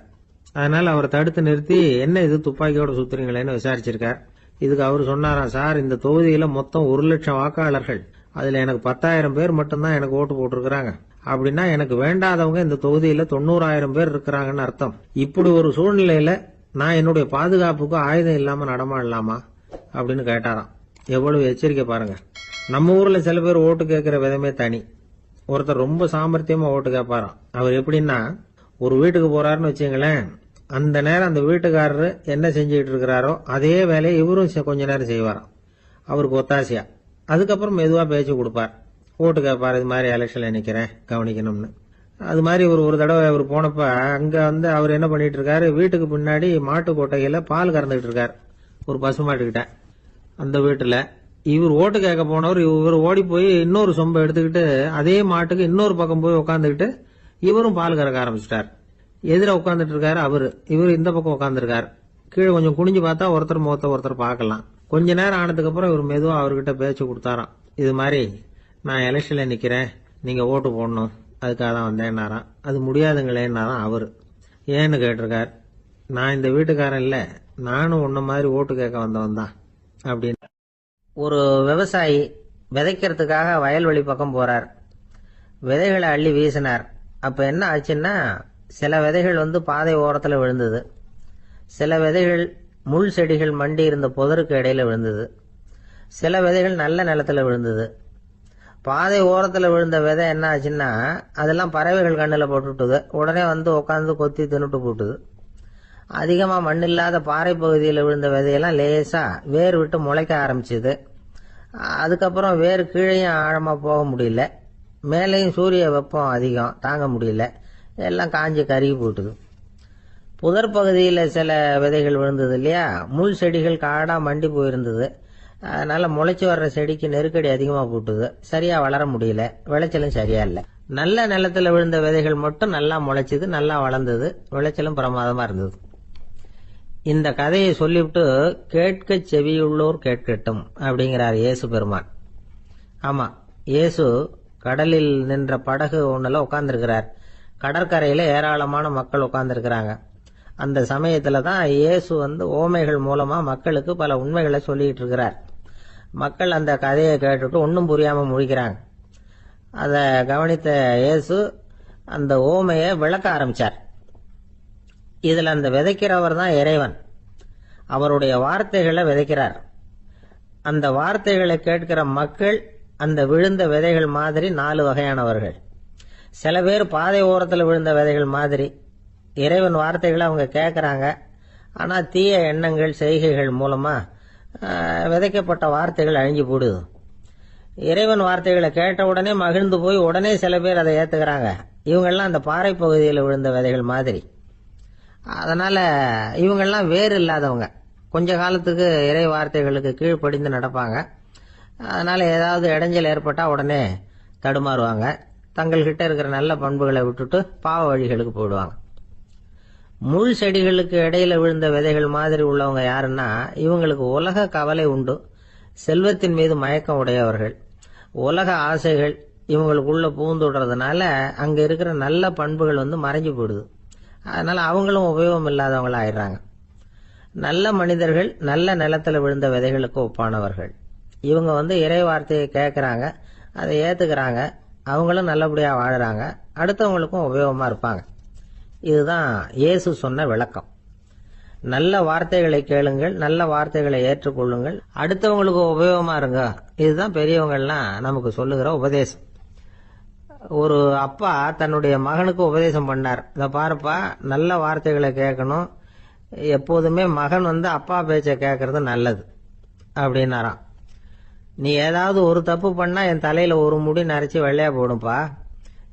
அதனால அவரை தடுத்து நிறுத்தி, என்ன இது துப்பாக்கியோட சுத்துறீங்களேன்னு விசாரிச்சிருக்கார். இதுக்கு அவர் சொன்னாராம், சார் இந்த தொகுதியில மொத்தம் 1,00,000 வாக்காளர்கள், அதுல எனக்கு 10,000 பேர் மட்டும்தான் எனக்கு ஓட்டு போட்டிருக்கிறாங்க. அப்படின்னா எனக்கு வேண்டாதவங்க இந்த தொகுதியில 90,000 பேர் இருக்கிறாங்கன்னு அர்த்தம். இப்படி ஒரு சூழ்நிலையில நான் என்னுடைய பாதுகாப்புக்கு ஆயுதம் இல்லாம நடமாடலாமா அப்படின்னு கேட்டாராம். எவ்வளவு எச்சரிக்கை பாருங்க. நம்ம ஊர்ல சில பேர் ஓட்டு கேட்கிற விதமே தனி. ஒருத்தர் ரொம்ப சாமர்த்தியமா ஓட்டு கேட்பாராம். அவர் எப்படின்னா, ஒரு வீட்டுக்கு போறாருன்னு வச்சுங்களேன், அந்த நேரம் அந்த வீட்டுக்காரரு என்ன செஞ்சுக்கிட்டு இருக்கிறாரோ அதே வேலையை இவரும் கொஞ்ச நேரம் செய்வாராம், அவருக்கு ஒத்தாசையா. அதுக்கப்புறம் மெதுவா பேச்சு கொடுப்பார், ஓட்டு கேட்பார், இது மாதிரி எலெக்ஷன்ல நிக்கிறேன் கவனிக்கணும்னு. அது மாதிரி ஒரு தடவை அவர் போனப்ப அங்க அவர் என்ன பண்ணிட்டு இருக்காரு, வீட்டுக்கு பின்னாடி மாட்டு கொட்டையில பால் கறந்துகிட்டு இருக்காரு ஒரு பசுமாட்டுக்கிட்ட. அந்த வீட்டுல இவர் ஓட்டு கேட்க போனவர் இவர் ஓடி போய் இன்னொரு சொம்பை எடுத்துக்கிட்டு அதே மாட்டுக்கு இன்னொரு பக்கம் போய் உட்காந்துக்கிட்டு இவரும் பால் கறக்க ஆரம்பிச்சிட்டார். எதிர உட்காந்துட்டு இருக்காரு அவரு, இவர் இந்த பக்கம் உட்காந்துருக்காரு. கீழே கொஞ்சம் குனிஞ்சு பார்த்தா ஒருத்தர் முகத்தை ஒருத்தர் பார்க்கலாம். கொஞ்ச நேரம் ஆனதுக்கப்புறம் இவர் மெதுவாக அவர்கிட்ட பேச்சு கொடுத்தாராம். இது மாதிரி நான் எலெக்ஷனில் நிற்கிறேன், நீங்கள் ஓட்டு போடணும், அதுக்காக தான் வந்தேன்னாராம். அது முடியாதுங்களேன்னாராம் அவர். ஏன்னு கேட்டிருக்கார். நான் இந்த வீட்டுக்காரன் இல்லை, நானும் உன்ன மாதிரி ஓட்டு கேட்க வந்தவன் தான் அப்படின்னு. ஒரு விவசாயி விதைக்கிறதுக்காக வயல்வெளி பக்கம் போறார். விதைகளை அள்ளி வீசினார். அப்ப என்ன ஆச்சுன்னா, சில விதைகள் பாதை ஓரத்தில் விழுந்தது, சில விதைகள் முள் செடிகள் மண்டி இருந்த புதருக்கு இடையில விழுந்தது, சில விதைகள் நல்ல நிலத்துல விழுந்தது. பாதை ஓரத்தில் விழுந்த விதை என்ன ஆச்சுன்னா, அதெல்லாம் பறவைகள் கண்ணில் போட்டுட்டுது. உடனே உட்காந்து கொத்தி தின்னுட்டு போட்டுது. அதிகமாக மண் இல்லாத பாறை பகுதியில் விழுந்த விதையெல்லாம் லேசா வேர் விட்டு முளைக்க ஆரம்பிச்சுது. அதுக்கப்புறம் வேர் கீழேயும் ஆழமாக போக முடியல, மேலேயும் சூரிய வெப்பம் அதிகம் தாங்க முடியல, எல்லாம் காஞ்சி கருகி போட்டுது. புதர் பகுதியில் சில விதைகள் விழுந்தது இல்லையா, முள் செடிகள் காடாக மண்டி போயிருந்தது. அதனால முளைச்சி வர்ற செடிக்கு நெருக்கடி அதிகமாக போட்டுது, சரியா வளர முடியல, விளைச்சலும் சரியா இல்லை. நல்ல நிலத்துல விழுந்த விதைகள் மட்டும் நல்லா முளைச்சிது, நல்லா வளர்ந்தது, விளைச்சலும் பிரமாதமா இருந்தது. இந்த கதையை சொல்லிவிட்டு கேட்க செவியுள்ளோர் கேட்கட்டும் அப்படிங்கிறார் இயேசு பெருமான். ஆமா, இயேசு கடலில் நின்ற படகு ஒண்ணுல உட்கார்ந்துருக்கிறார். கடற்கரையில ஏராளமான மக்கள் உட்கார்ந்துருக்கிறாங்க. அந்த சமயத்துல தான் இயேசு ஓமைகள் மூலமா மக்களுக்கு பல உண்மைகளை சொல்லிட்டு இருக்கிறார். மக்கள் அந்த கதையை கேட்டுட்டு ஒன்னும் புரியாம முழிக்கிறாங்க. அத கவனித்த இயேசு அந்த ஓமையை விளக்க ஆரம்பிச்சார். இதுல அந்த விதைக்கிறவர் தான் இறைவன். அவருடைய வார்த்தைகளை விதைக்கிறார். அந்த வார்த்தைகளை கேட்கிற மக்கள் அந்த விழுந்த விதைகள் மாதிரி 4 வகையானவர்கள். சில பேர் பாதை ஓரத்தில் விழுந்த விதைகள் மாதிரி. இறைவன் வார்த்தைகளை அவங்க கேட்கறாங்க, ஆனா தீய எண்ணங்கள் செய்கைகள் மூலமா விதைக்கப்பட்ட வார்த்தைகள் அழிஞ்சு போடுது. இறைவன் வார்த்தைகளை கேட்ட உடனே மகிழ்ந்து போய் உடனே சில பேர் அதை ஏத்துக்கிறாங்க. இவங்கெல்லாம் அந்த பாறை பகுதியில் விழுந்த விதைகள் மாதிரி. அதனால இவங்கெல்லாம் வேறு இல்லாதவங்க, கொஞ்ச காலத்துக்கு இறை வார்த்தைகளுக்கு கீழ்ப்படிந்து நடப்பாங்க. அதனால ஏதாவது இடைஞ்சல் ஏற்பட்டா உடனே தடுமாறுவாங்க, தங்கள்கிட்ட இருக்கிற நல்ல பண்புகளை விட்டுட்டு பாவ வழிகளுக்கு போயிடுவாங்க. முள் செடிகளுக்கு இடையில விழுந்த விதைகள் மாதிரி உள்ளவங்க யாருன்னா, இவங்களுக்கு உலக கவலை உண்டு, செல்வத்தின் மீது மயக்கம் உடையவர்கள், உலக ஆசைகள் இவங்களுக்குள்ள பூந்துடுறதுனால அங்க இருக்கிற நல்ல பண்புகள் மறைஞ்சு போயிடுது. அதனால அவங்களும் உபயோகம் இல்லாதவங்களா ஆயிடுறாங்க. நல்ல மனிதர்கள் நல்ல நிலத்துல விழுந்த விதைகளுக்கு ஒப்பானவர்கள். இவங்க இறை வார்த்தையை கேட்கறாங்க, அதை ஏத்துக்கிறாங்க, அவங்களும் நல்லபடியா வாழறாங்க, அடுத்தவங்களுக்கும் உபயோகமா இருப்பாங்க. இதுதான் இயேசு சொன்ன விளக்கம். நல்ல வார்த்தைகளை கேளுங்கள், நல்ல வார்த்தைகளை ஏற்றுக்கொள்ளுங்கள், அடுத்தவங்களுக்கு உபயோகமா இருங்க. இதுதான் பெரியவங்கள்லாம் நமக்கு சொல்லுகிற உபதேசம். ஒரு அப்பா தன்னுடைய மகனுக்கு உபதேசம் பண்ணார். இத பாருப்பா, நல்ல வார்த்தைகளை கேட்கணும், எப்போதுமே மகன் அப்பா பேச்ச கேட்கறது நல்லது அப்படின்னாராம். நீ ஏதாவது ஒரு தப்பு பண்ணா என் தலையில ஒரு முடி நரைச்சி வெள்ளையா போடும்பா,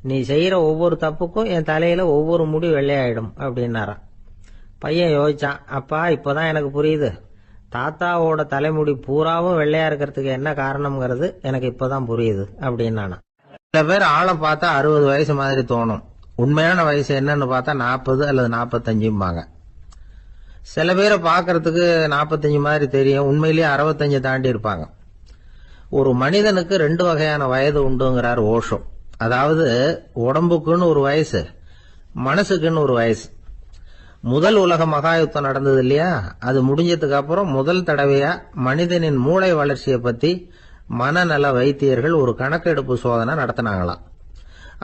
நீ செய்யற ஒவ்வொரு தப்புக்கும் என் தலையில ஒவ்வொரு முடி வெள்ளையாயிடும் அப்படின்னாராம். பையன் யோசிச்சான், அப்பா இப்பதான் எனக்கு புரியுது, தாத்தாவோட தலைமுடி பூராவும் வெள்ளையா இருக்கிறதுக்கு என்ன காரணம்ங்கிறது எனக்கு இப்பதான் புரியுது அப்படின்னானா. சில பேர் ஆளை பார்த்தா 60 வயசு மாதிரி தோணும், உண்மையான வயசு என்னன்னு பார்த்தா 40 அல்லது 45 சில பேரை பார்க்கறதுக்கு 45 மாதிரி தெரியும், உண்மையிலேயே 65 தாண்டி இருப்பாங்க. ஒரு மனிதனுக்கு 2 வகையான வயது உண்டுங்கிறார் ஓஷோ. அதாவது உடம்புக்குன்னு ஒரு வயசு, மனசுக்குன்னு ஒரு வயசு. முதல் உலக மகாயுத்தம் நடந்தது இல்லையா, அது முடிஞ்சதுக்கு அப்புறம் முதல் தடவையா மனிதனின் மூளை வளர்ச்சியை பத்தி மனநல வைத்தியர்கள் ஒரு கணக்கெடுப்பு சோதனை நடத்தினாங்களாம்.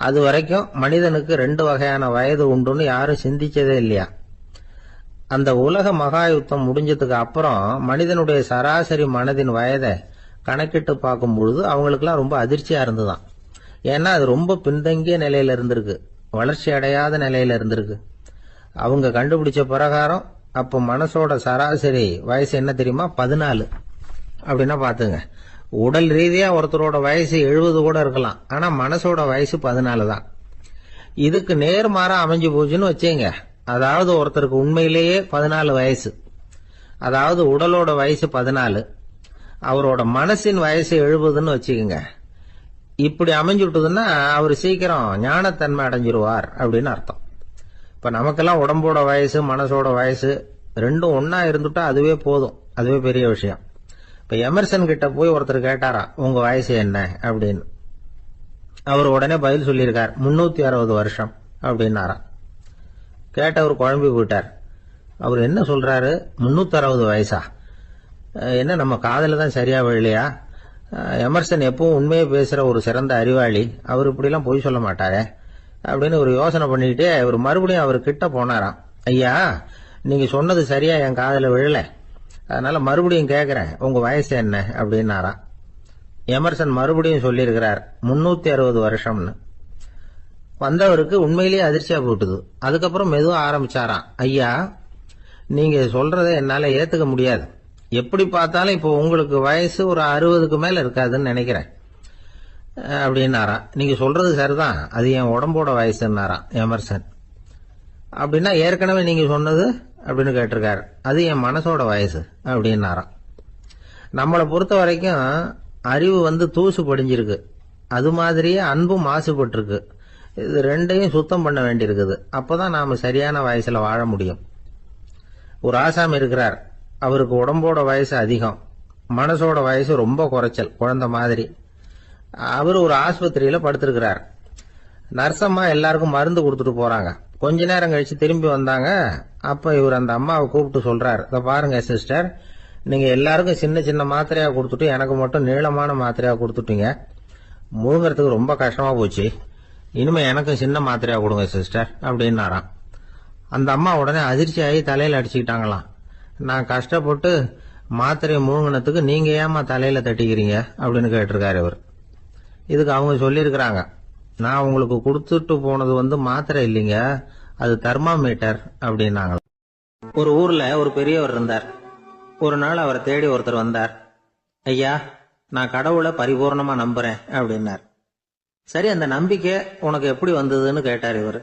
அது வரைக்கும் மனிதனுக்கு 2 வகையான வயது உண்டுன்னு யாரும் சிந்திச்சதே இல்லையா. அந்த உலக மகாயுத்தம் முடிஞ்சதுக்கு அப்புறம் மனிதனுடைய சராசரி மனதின் வயதை கணக்கிட்டு பார்க்கும் பொழுது அவங்களுக்குலாம் ரொம்ப அதிர்ச்சியா இருந்துதான். ஏன்னா அது ரொம்ப பின்தங்கிய நிலையில இருந்திருக்கு, வளர்ச்சி அடையாத நிலையில இருந்திருக்கு. அவங்க கண்டுபிடிச்ச பிரகாரம் அப்ப மனசோட சராசரி வயசு என்ன தெரியுமா, 14. அப்படின்னா பாத்துங்க, உடல் ரீதியா ஒருத்தரோட வயசு 70 கூட இருக்கலாம், ஆனா மனசோட வயசு 14 தான். இதுக்கு நேர்மாறா அமைஞ்சு போச்சுன்னு வச்சேங்க. அதாவது ஒருத்தருக்கு உண்மையிலேயே 14 வயசு, அதாவது உடலோட வயசு 14, அவரோட மனசின் வயசு 70ன்னு வச்சுக்கோங்க. இப்படி அமைஞ்சுட்டுதுன்னா அவர் சீக்கிரம் ஞானத்தன்மை அடைஞ்சிருவார் அப்படின்னு அர்த்தம். இப்ப நமக்கெல்லாம் உடம்போட வயசு மனசோட வயசு 2 ஒன்னா இருந்துட்டா அதுவே போதும், அதுவே பெரிய விஷயம். இப்ப எமர்சன் கிட்ட போய் ஒருத்தர் கேட்டாராம், உங்க வயசு என்ன அப்படின்னு. அவர் உடனே பதில் சொல்லியிருக்கார், 360 வருஷம் அப்படின்னாராம். கேட்டவர் குழம்பி போயிட்டார். அவர் என்ன சொல்றாரு, 360 வயசா? என்ன நம்ம காதல தான் சரியா விழலையா? எமர்சன் எப்பவும் உண்மையை பேசுற ஒரு சிறந்த அறிவாளி, அவர் இப்படிலாம் பொய் சொல்ல மாட்டாரே அப்படின்னு ஒரு யோசனை பண்ணிக்கிட்டே அவர் மறுபடியும் அவர் கிட்ட போனாராம். ஐயா, நீங்க சொன்னது சரியா என் காதல விழல, அதனால மறுபடியும் கேட்கிறேன், உங்க வயசு என்ன அப்படின்னாராம். எமர்சன் மறுபடியும் சொல்லியிருக்கிறார், 360 வருஷம்னு. வந்தவருக்கு உண்மையிலேயே அதிர்ச்சியா போட்டுது. அதுக்கப்புறம் மெதுவா ஆரம்பிச்சாராம், ஐயா, நீங்க சொல்றதை என்னால ஏத்துக்க முடியாது. எப்படி பார்த்தாலும் இப்போ உங்களுக்கு வயசு ஒரு 60க்கு மேல இருக்காதுன்னு நினைக்கிறேன் அப்படின்னாராம். நீங்க சொல்றது சரிதான், அது என் உடம்போட வயசுன்னாராம் எமர்சன். அப்படின்னா ஏற்கனவே நீங்க சொன்னது அப்படின்னு கேட்டிருக்காரு, அது என் மனசோட வயசு அப்படின்னாராம். நம்மளை பொறுத்த வரைக்கும் அறிவு தூசு படிஞ்சிருக்கு, அது மாதிரியே அன்பும் மாசுபட்டிருக்கு. இது ரெண்டையும் சுத்தம் பண்ண வேண்டியிருக்குது. அப்பதான் நாம சரியான வயசுல வாழ முடியும். ஒரு ஆசாமி இருக்கிறார், அவருக்கு உடம்போட வயசு அதிகம், மனசோட வயசு ரொம்ப குறைச்சல், குழந்தை மாதிரி. அவர் ஒரு ஆஸ்பத்திரியில படுத்திருக்கிறார். நர்சம்மா எல்லாருக்கும் மருந்து கொடுத்துட்டு போறாங்க. கொஞ்ச நேரம் கழிச்சு திரும்பி வந்தாங்க. அப்ப இவர் அந்த அம்மாவை கூப்பிட்டு சொல்றார், இத பாருங்க சிஸ்டர், நீங்க எல்லாருக்கும் சின்ன சின்ன மாத்திரையா கொடுத்துட்டு எனக்கு மட்டும் நீளமான மாத்திரையா கொடுத்துட்டீங்க. முழுங்கிறதுக்கு ரொம்ப கஷ்டமா போச்சு. இனிமே எனக்கும் சின்ன மாத்திரையா கொடுங்க சிஸ்டர் அப்படின்னாராம். அந்த அம்மா உடனே அதிர்ச்சியாகி தலையில அடிச்சுக்கிட்டாங்களாம். நான் கஷ்டப்பட்டு மாத்திரையை முழுங்கினத்துக்கு நீங்க ஏமா தலையில தட்டிக்கிறீங்க அப்படின்னு கேட்டிருக்காரு இவர். இதுக்கு அவங்க சொல்லியிருக்கிறாங்க, நான் உங்களுக்கு கொடுத்துட்டு போனது மாத்திரை இல்லைங்க, அது தெர்மாமீட்டர் அப்படின்னாங்க. ஒரு ஊர்ல ஒரு பெரியவர் இருந்தார். ஒரு நாள் அவரை தேடி ஒருத்தர் வந்தார். ஐயா, நான் கடவுளை பரிபூர்ணமா நம்புறேன் அப்படின்னார். சரி, அந்த நம்பிக்கை உனக்கு எப்படி வந்ததுன்னு கேட்டார் இவர்.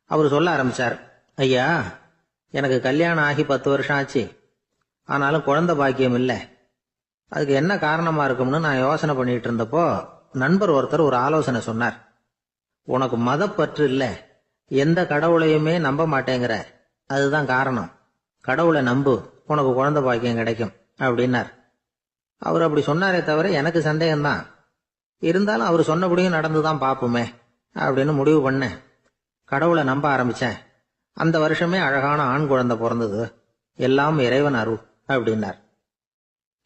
அவர் சொல்ல ஆரம்பிச்சார், ஐயா, எனக்கு கல்யாணம் ஆகி 10 வருஷம் ஆச்சு, ஆனாலும் குழந்தை பாக்கியம் இல்லை. அதுக்கு என்ன காரணமா இருக்கும்னு நான் யோசனை பண்ணிட்டு இருந்தப்போ நண்பர் ஒருத்தர் ஒரு ஆலோசனை சொன்னார். உனக்கு மதப்பற்று இல்ல, எந்த கடவுளையுமே நம்ப மாட்டேங்கிற, அதுதான் காரணம். கடவுளை நம்பு, உனக்கு குழந்தை பாக்கியம் கிடைக்கும் அப்படின்னார். அவர் அப்படி சொன்னாரே தவிர எனக்கு சந்தேகம்தான். இருந்தாலும் அவர் சொன்னபடியும் நடந்துதான் பார்ப்போமே அப்படின்னு முடிவு பண்ணேன். கடவுளை நம்ப ஆரம்பிச்சேன். அந்த வருஷமே அழகான ஆண் குழந்தை பிறந்தது. எல்லாம் இறைவன் அருள் அப்படின்னார்.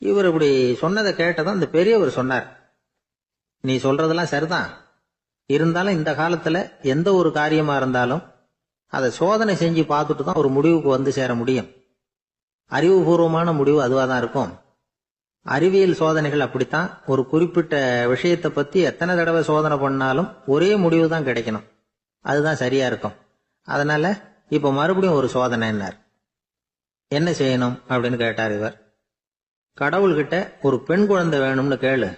இவர் இப்படி சொன்னதை கேட்டதும் அந்த பெரியவர் சொன்னார், நீ சொல்றதெல்லாம் சரிதான், இருந்தாலும் இந்த காலத்துல எந்த ஒரு காரியமா இருந்தாலும் அதை சோதனை செஞ்சு பார்த்துட்டு தான் ஒரு முடிவுக்கு சேர முடியும். அறிவுபூர்வமான முடிவு அதுவா தான் இருக்கும். அறிவியல் சோதனைகள் அப்படித்தான். ஒரு குறிப்பிட்ட விஷயத்தை பத்தி எத்தனை தடவை சோதனை பண்ணாலும் ஒரே முடிவு தான் கிடைக்கணும், அதுதான் சரியா இருக்கும். அதனால இப்ப மறுபடியும் ஒரு சோதனைன்னார். என்ன செய்யணும் அப்படின்னு கேட்டார் இவர். கடவுள்கிட்ட ஒரு பெண் குழந்தை வேணும்னு கேளு.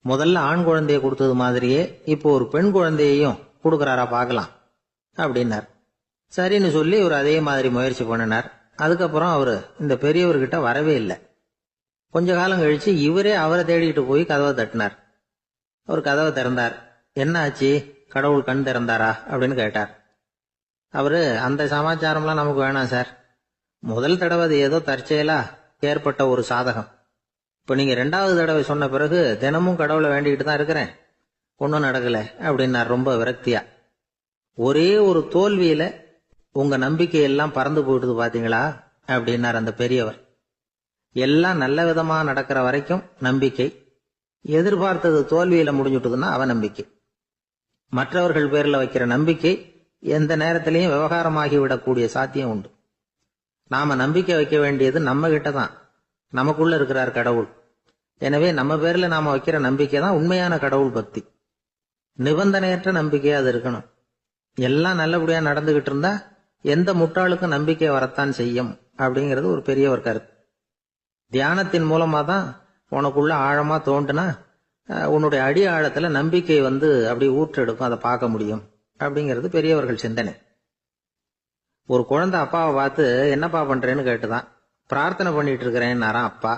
முதல்ல ஆண் குழந்தைய கொடுத்தது மாதிரியே இப்போ ஒரு பெண் குழந்தையையும் கொடுக்கறாரா பார்க்கலாம் அப்படின்னார். சரின்னு சொல்லி இவர் அதே மாதிரி முயற்சி பண்ணினார். அதுக்கப்புறம் அவரு இந்த பெரியவர்கிட்ட வரவே இல்லை. கொஞ்ச காலம் கழிச்சு இவரே அவரை தேடிட்டு போய் கதவை தட்டினார். அவர் கதவை திறந்தார். என்ன ஆச்சு, கடவுள் கண் திறந்தாரா அப்படின்னு கேட்டார். அவரு, அந்த சமாச்சாரம்லாம் நமக்கு வேணாம் சார், முதல் தடவை அது ஏதோ தற்செயலா ஏற்பட்ட ஒரு சாதகம். இப்ப நீங்க 2வது தடவை சொன்ன பிறகு தினமும் கடவுளை வேண்டிக்கிட்டு தான் இருக்கிறேன், ஒன்னும் நடக்கல அப்படின்னார் ரொம்ப விரக்தியா. ஒரே ஒரு தோல்வியில உங்க நம்பிக்கையெல்லாம் பறந்து போயிடுது பாத்தீங்களா அப்படின்னார் அந்த பெரியவர். எல்லாம் நல்ல விதமா நடக்கிற வரைக்கும் நம்பிக்கை, எதிர்பார்த்தது தோல்வியில முடிஞ்சுட்டுதுன்னா அவநம்பிக்கை. மற்றவர்கள் பேர்ல வைக்கிற நம்பிக்கை எந்த நேரத்திலையும் விவகாரமாகி விடக்கூடிய சாத்தியம் உண்டு. நாம நம்பிக்கை வைக்க வேண்டியது நம்ம கிட்ட தான், நமக்குள்ள இருக்கிறார் கடவுள். எனவே நம்ம பேர்ல நாம வைக்கிற நம்பிக்கை தான் உண்மையான கடவுள் பக்தி. நிபந்தனையற்ற நம்பிக்கையா அது இருக்கணும். எல்லாம் நல்லபடியா நடந்துகிட்டு இருந்தா எந்த முட்டாளுக்கும் நம்பிக்கை வரத்தான் செய்யும் அப்படிங்கிறது ஒரு பெரியவர் கருத்து. தியானத்தின் மூலமா தான் உனக்குள்ள ஆழமா தோண்டுனா உன்னுடைய அடி ஆழத்துல நம்பிக்கை அப்படி ஊற்றெடுக்கும், அதை பார்க்க முடியும் அப்படிங்கிறது பெரியவர்கள் சிந்தனை. ஒரு குழந்தை அப்பாவை பார்த்து என்னப்பா பண்றேன்னு கேட்டுதான். பிரார்த்தனை பண்ணிட்டு இருக்கிறேன்னாராம் அப்பா.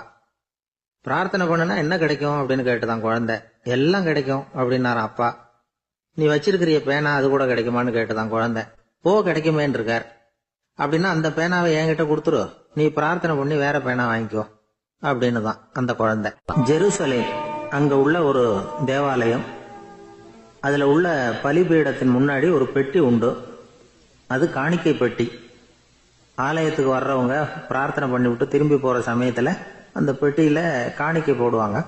பிரார்த்தனை பண்ணுனா என்ன கிடைக்கும் அப்படின்னு கேட்டுதான் குழந்தை. எல்லாம் கிடைக்கும் அப்படின்னாராம் அப்பா. நீ வச்சிருக்கிறிய பேனா அது கூட கிடைக்குமான்னு கேட்டுதான் குழந்தை. கிடைக்குமேன்னு இருக்கார். அப்படின்னா அந்த பேனாவை என்கிட்ட கொடுத்துரு, நீ பிரார்த்தனை பண்ணி வேற பேனா வாங்கிக்கோ அப்படின்னு தான் அந்த குழந்தை. ஜெருசலேம் அங்க உள்ள ஒரு தேவாலயம், அதுல உள்ள பலிபீடத்தின் முன்னாடி ஒரு பெட்டி உண்டு. அது காணிக்கை பெட்டி. ஆலயத்துக்கு வர்றவங்க பிரார்த்தனை பண்ணிவிட்டு திரும்பி போற சமயத்துல அந்த பெட்டியில காணிக்கை போடுவாங்க.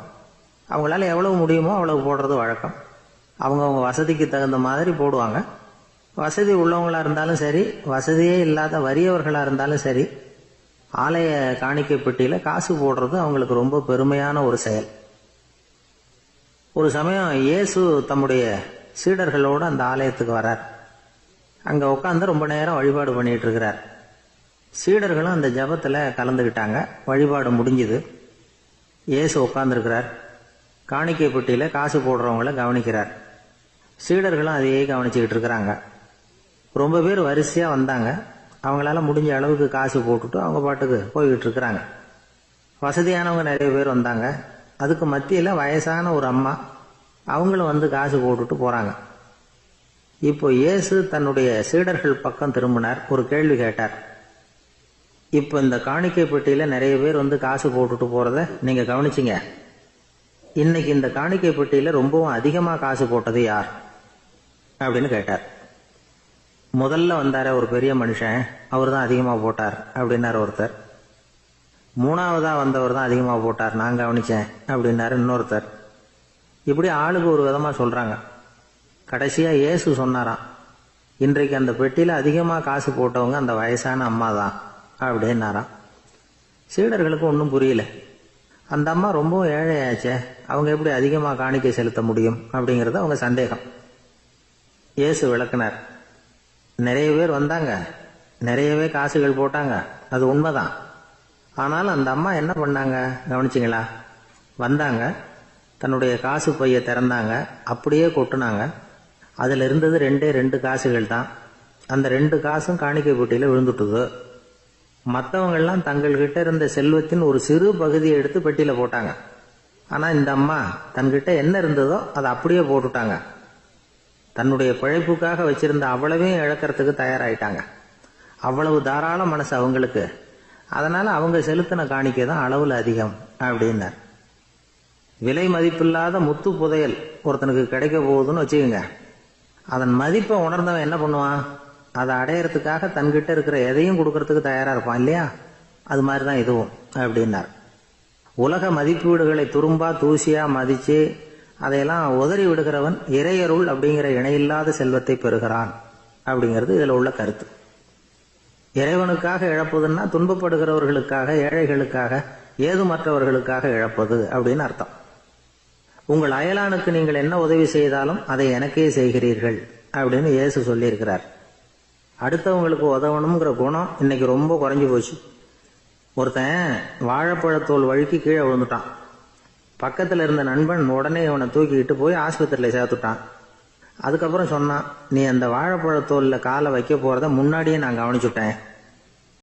அவங்களால எவ்வளவு முடியுமோ அவ்வளவு போடுறது வழக்கம். அவங்கவுங்க வசதிக்கு தகுந்த மாதிரி போடுவாங்க. வசதி உள்ளவங்களா இருந்தாலும் சரி, வசதியே இல்லாத வறியவர்களா இருந்தாலும் சரி, ஆலய காணிக்கை பெட்டியில காசு போடுறது அவங்களுக்கு ரொம்ப பெருமையான ஒரு செயல். ஒரு சமயம் இயேசு தம்முடைய சீடர்களோடு அந்த ஆலயத்துக்கு வரார். அங்க உட்காந்து ரொம்ப நேரம் வழிபாடு பண்ணிட்டு இருக்கிறார். சீடர்களும் அந்த ஜபத்துல கலந்துக்கிட்டாங்க. வழிபாடு முடிஞ்சுது. இயேசு உட்கார்ந்துருக்கிறார். காணிக்கை பெட்டியில காசு போடுறவங்கள கவனிக்கிறார். சீடர்களும் அதையே கவனிச்சுக்கிட்டு இருக்கிறாங்க. ரொம்ப பேர் வரிசையா வந்தாங்க. அவங்களால முடிஞ்ச அளவுக்கு காசு போட்டுட்டு அவங்க பாட்டுக்கு போய்கிட்டு இருக்கிறாங்க. வசதியானவங்க நிறைய பேர் வந்தாங்க. அதுக்கு மத்தியில வயசான ஒரு அம்மா, அவங்களும் வந்து காசு போட்டுட்டு போறாங்க. இப்போ இயேசு தன்னுடைய சீடர்கள் பக்கம் திரும்பினார். ஒரு கேள்வி கேட்டார். இப்போ இந்த காணிக்கை பெட்டியில நிறைய பேர் வந்து காசு போட்டுட்டு போறத நீங்க கவனிச்சிங்க. இன்னைக்கு இந்த காணிக்கை பெட்டியில ரொம்பவும் அதிகமா காசு போட்டது யார் அப்படின்னு கேட்டார். முதல்ல வந்தார ஒரு பெரிய மனுஷன், அவர் தான் அதிகமா போட்டார் அப்படின்னாரு ஒருத்தர். மூணாவதா வந்தவர் தான் அதிகமா போட்டார், நான் கவனிச்சேன் அப்படின்னாரு இன்னொருத்தர். இப்படி ஆளுக்கு ஒரு விதமா சொல்றாங்க. கடைசியா இயேசு சொன்னாராம், இன்றைக்கு அந்த பெட்டியில அதிகமா காசு போட்டவங்க அந்த வயசான அம்மா தான் அப்படின்னாராம். சீடர்களுக்கு ஒன்றும் புரியல. அந்த அம்மா ரொம்பவும் ஏழையாச்சே, அவங்க எப்படி அதிகமா காணிக்கை செலுத்த முடியும் அப்படிங்கறது அவங்க சந்தேகம். இயேசு விளக்குனார். நிறைய பேர் வந்தாங்க, நிறையவே காசுகள் போட்டாங்க, அது உண்மைதான். ஆனாலும் அந்த அம்மா என்ன பண்ணாங்க கவனிச்சிங்களா? வந்தாங்க, தன்னுடைய காசு பைய திறந்தாங்க, அப்படியே கொட்டுனாங்க. அதுல இருந்தது 2 காசுகள் தான். அந்த 2 காசும் காணிக்கை பெட்டியில விழுந்துட்டுது. மற்றவங்கெல்லாம் தங்கள்கிட்ட இருந்த செல்வத்தின் ஒரு சிறு பகுதியை எடுத்து பெட்டியில போட்டாங்க. ஆனா இந்த அம்மா தன்கிட்ட என்ன இருந்ததோ அதை அப்படியே போட்டுட்டாங்க. தன்னுடைய பிழைப்புக்காக வச்சிருந்த அவ்வளவையும் இழக்கிறதுக்கு தயாராயிட்டாங்க. அவ்வளவு தாராள மனசு அவங்களுக்கு. அதனால அவங்க செலுத்தின காணிக்கை தான் அளவுல அதிகம் அப்படின்னார். விலை மதிப்பில்லாத முத்து புதையல் ஒருத்தனுக்கு கிடைக்க போகுதுன்னு வச்சுக்கோங்க. அதன் மதிப்பை உணர்ந்தவன் என்ன பண்ணுவான்? அதை அடையறதுக்காக தன்கிட்ட இருக்கிற எதையும் கொடுக்கறதுக்கு தயாரா இருப்பான் இல்லையா? அது மாதிரிதான் இதுவும் அப்படின்னார். உலக மதிப்பீடுகளை துரும்பா தூசியா மதிச்சு அதையெல்லாம் உதறி விடுகிறவன் இறையருள் அப்படிங்கிற இணையில்லாத செல்வத்தை பெறுகிறான் அப்படிங்கிறது இதுல உள்ள கருத்து. இறைவனுக்காக இழப்பதுன்னா துன்பப்படுகிறவர்களுக்காக, ஏழைகளுக்காக, ஏதுமற்றவர்களுக்காக இழப்பது அப்படின்னு அர்த்தம். உங்கள் அயலானுக்கு நீங்கள் என்ன உதவி செய்தாலும் அதை எனக்கே செய்கிறீர்கள் அப்படின்னு இயேசு சொல்லியிருக்கிறார். அடுத்தவங்களுக்கு உதவணுங்கிற குணம் இன்னைக்கு ரொம்ப குறைஞ்சு போச்சு. ஒருத்தன் வாழைப்பழத்தோல் வழுக்கி கீழே விழுந்துட்டான். பக்கத்துல இருந்த நண்பன் உடனே இவனை தூக்கிக்கிட்டு போய் ஆஸ்பத்திரியில சேர்த்துட்டான். அதுக்கப்புறம் சொன்னான், நீ அந்த வாழைப்பழத்தோல்ல காலை வைக்க போறத முன்னாடியே நான் கவனிச்சுட்டேன்